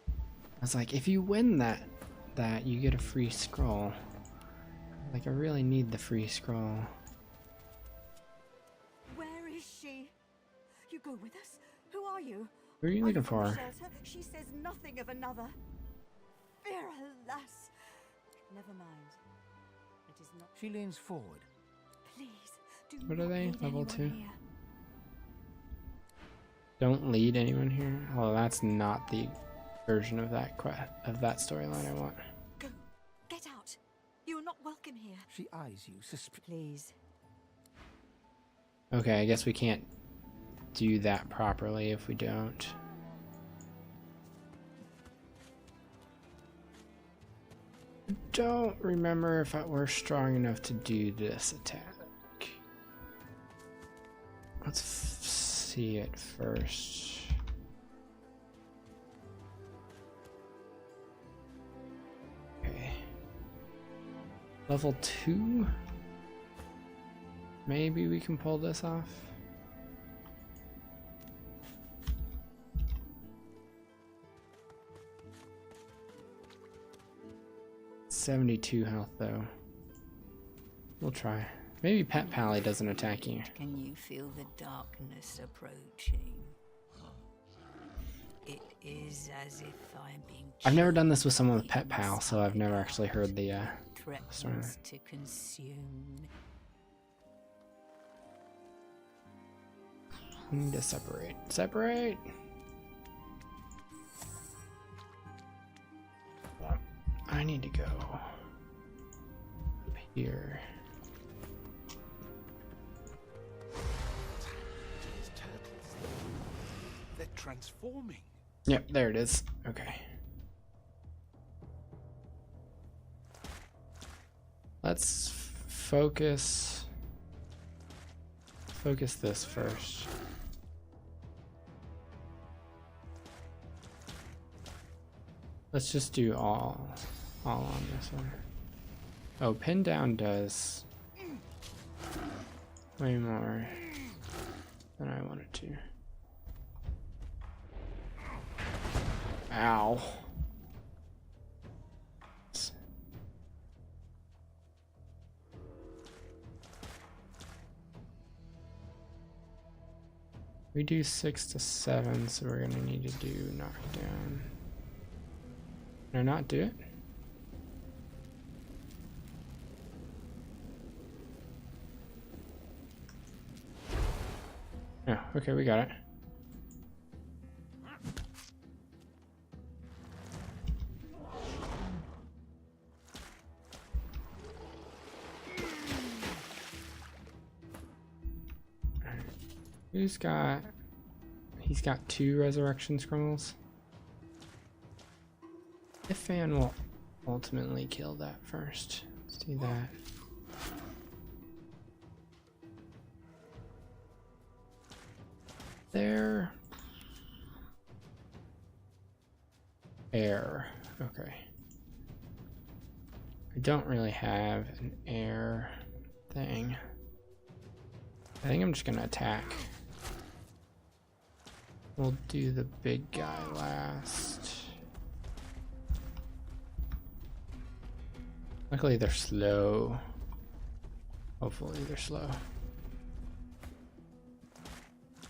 I was like, if you win that you get a free scroll. Like, I really need the free scroll. Where is she? You go with us? Who are you? Who are you looking for? Shelter? She says nothing of another. Fear, alas. Never mind. It is not. She leans forward. Please, do What not are they? lead Level anyone 2? here. Don't lead anyone here. Oh, that's not the version of that storyline I want. Go. Get out. You are not welcome here. She eyes you Please. Okay, I guess we can't do that properly if we don't. don't remember if we're strong enough to do this attack. Let's see it first. Okay. Level 2? Maybe we can pull this off. $72 health though. We'll try. Maybe Pet Pally doesn't attack you. Can you feel the darkness approaching? It is as if I'm being I've never done this with someone with Pet Pal, so I've never actually heard the story. threatens to consume. We need to separate. Separate! I need to go up here. These turtles, they're transforming. Yep, there it is. Okay. Let's focus this first. Let's just do all on this one. Oh, pin down does way more than I wanted to. Ow. We do 6 to 7, so we're gonna need to do knockdown. Can I not do it? Oh, okay, we got it. Who's got... He's got 2 resurrection scrolls. If Fan will ultimately kill that first. Let's do that. There. Air. Okay. I don't really have an air thing. I think I'm just gonna attack. We'll do the big guy last. Luckily they're slow. Hopefully they're slow.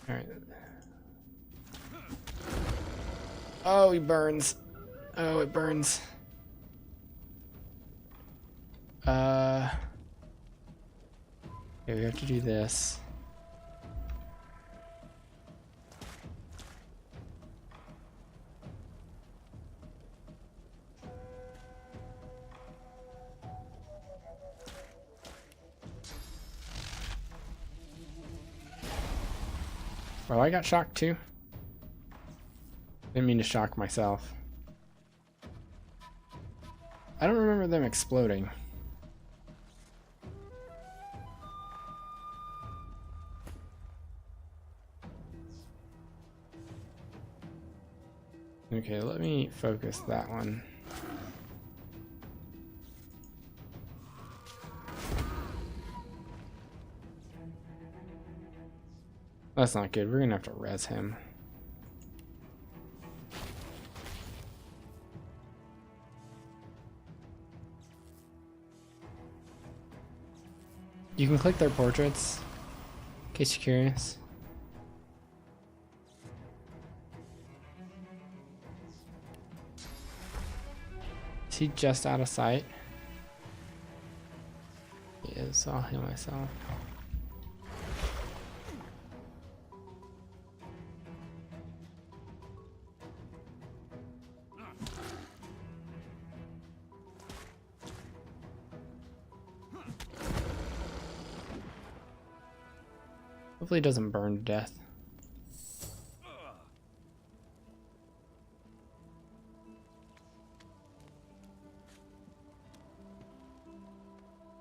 Alright. Oh, he burns. Oh, it burns. Okay, we have to do this. Well, I got shocked too. Didn't mean to shock myself. I don't remember them exploding. Okay, let me focus that one. That's not good. We're gonna have to res him. You can click their portraits, in case you're curious. Is he just out of sight? He is, so I'll heal myself. Hopefully it doesn't burn to death.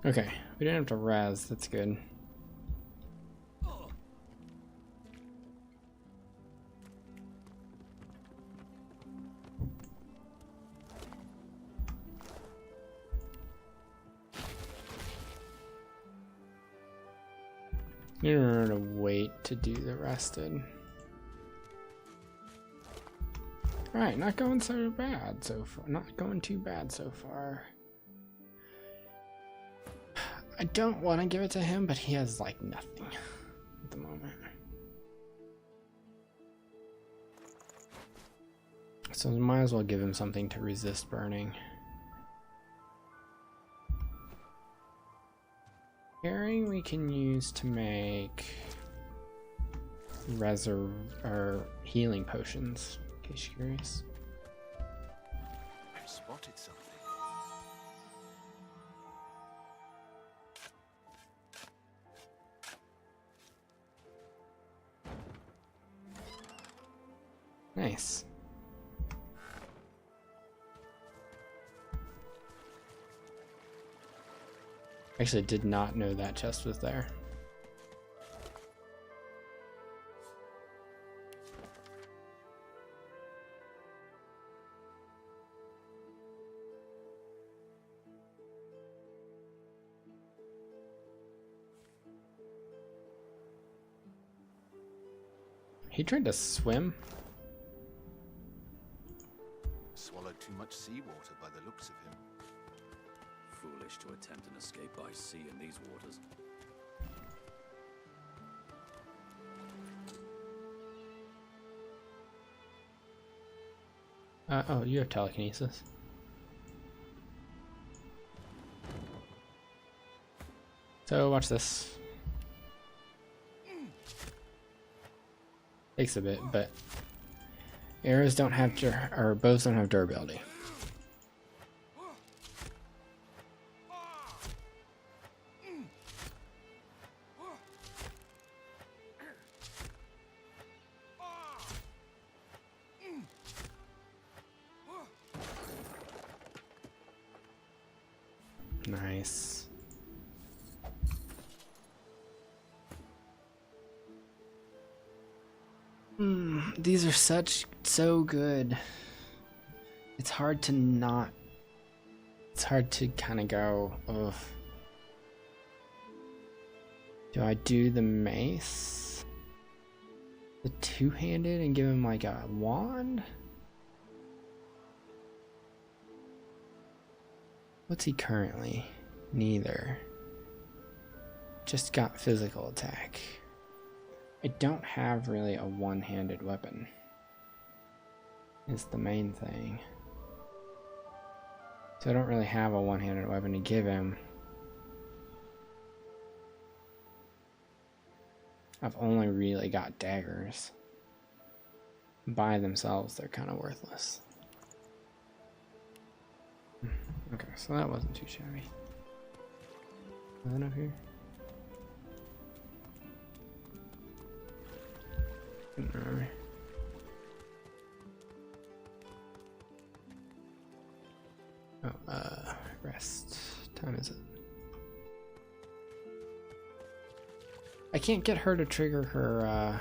Okay, we didn't have to res, that's good. You don't have to wait to do the rested. Alright, not going so bad so far. Not going too bad so far. I don't want to give it to him, but he has like nothing at the moment. So we might as well give him something to resist burning. Herring we can use to make or healing potions, in case you're curious. I've spotted something. Nice. Actually, did not know that chest was there. He tried to swim. Swallowed too much seawater by the looks of him. Foolish to attempt an escape by sea in these waters. Oh, you have telekinesis. So watch this. Takes a bit, but arrows don't have or bows don't have durability. Nice. These are so good. It's hard to not. It's hard to kind of go, ugh. Do I do the mace? The two-handed and give him like a wand? What's he currently? Neither. Just got physical attack. I don't have really a one-handed weapon. Is the main thing. So I don't really have a one-handed weapon to give him. I've only really got daggers. By themselves, they're kind of worthless. Okay, so that wasn't too shabby. Is that up here? Alright. Oh, rest. Time is it? I can't get her to trigger her,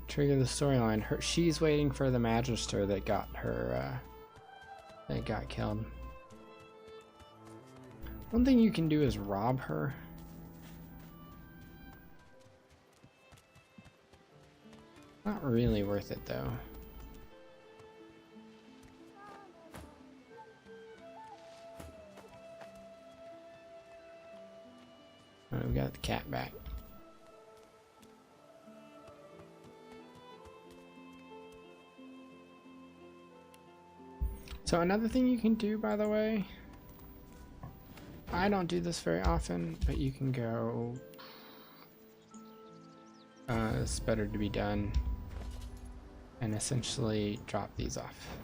trigger the storyline. She's waiting for the Magister that got her, that got killed. One thing you can do is rob her. Not really worth it though. Alright, we got the cat back. So another thing you can do, by the way, I don't do this very often, but you can go, it's better to be done, and essentially drop these off.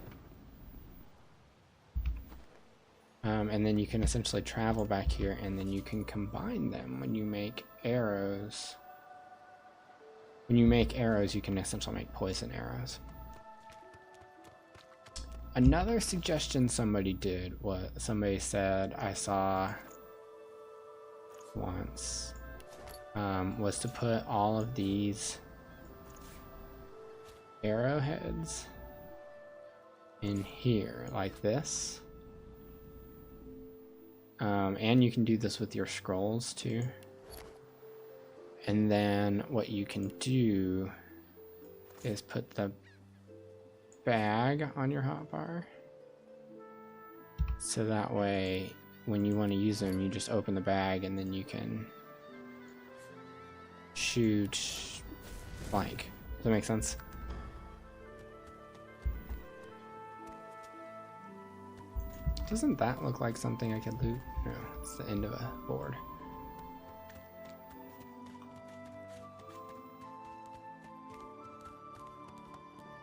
And then you can essentially travel back here, and then you can combine them when you make arrows. When you make arrows, you can essentially make poison arrows. Another suggestion somebody did was, somebody said I saw once, was to put all of these arrowheads in here like this. And you can do this with your scrolls too. And then what you can do is put the bag on your hotbar. So that way, when you want to use them, you just open the bag and then you can shoot blank. Does that make sense? Doesn't that look like something I could loot? No, it's the end of a board.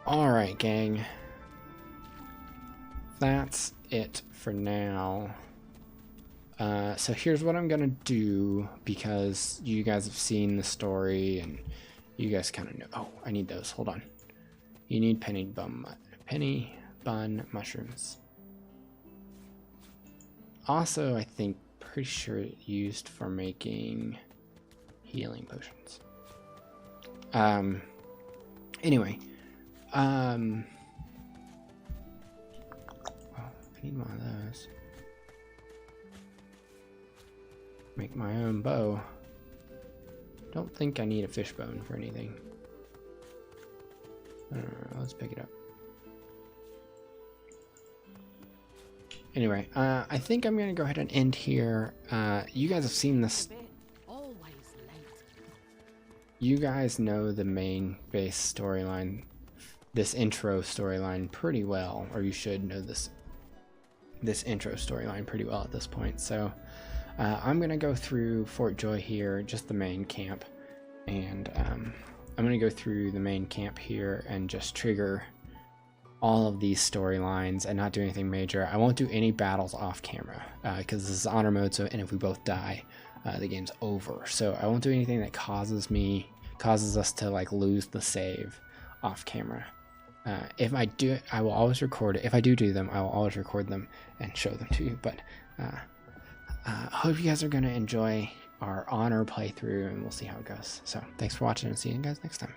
Alright, gang. That's it for now. So here's what I'm gonna do, because you guys have seen the story and you guys kind of know. Oh, I need those. Hold on. You need penny bun mushrooms. Also, I think, pretty sure it's used for making healing potions. Anyway. Oh, I need one of those. Make my own bow. Don't think I need a fishbone for anything. Let's pick it up. Anyway, I think I'm gonna go ahead and end here. You guys have seen this. You guys know the main base storyline, this intro storyline pretty well, or you should know this intro storyline pretty well at this point. So I'm gonna go through Fort Joy here, just the main camp, and I'm gonna go through the main camp here and just trigger all of these storylines and not do anything major. I won't do any battles off camera because this is honor mode, so, and if we both die, the game's over. So I won't do anything that causes us to like lose the save off camera. If I do it, I will always record it. If I do them, I will always record them and show them to you. But hope you guys are gonna enjoy our honor playthrough, and we'll see how it goes. So thanks for watching, and see you guys next time.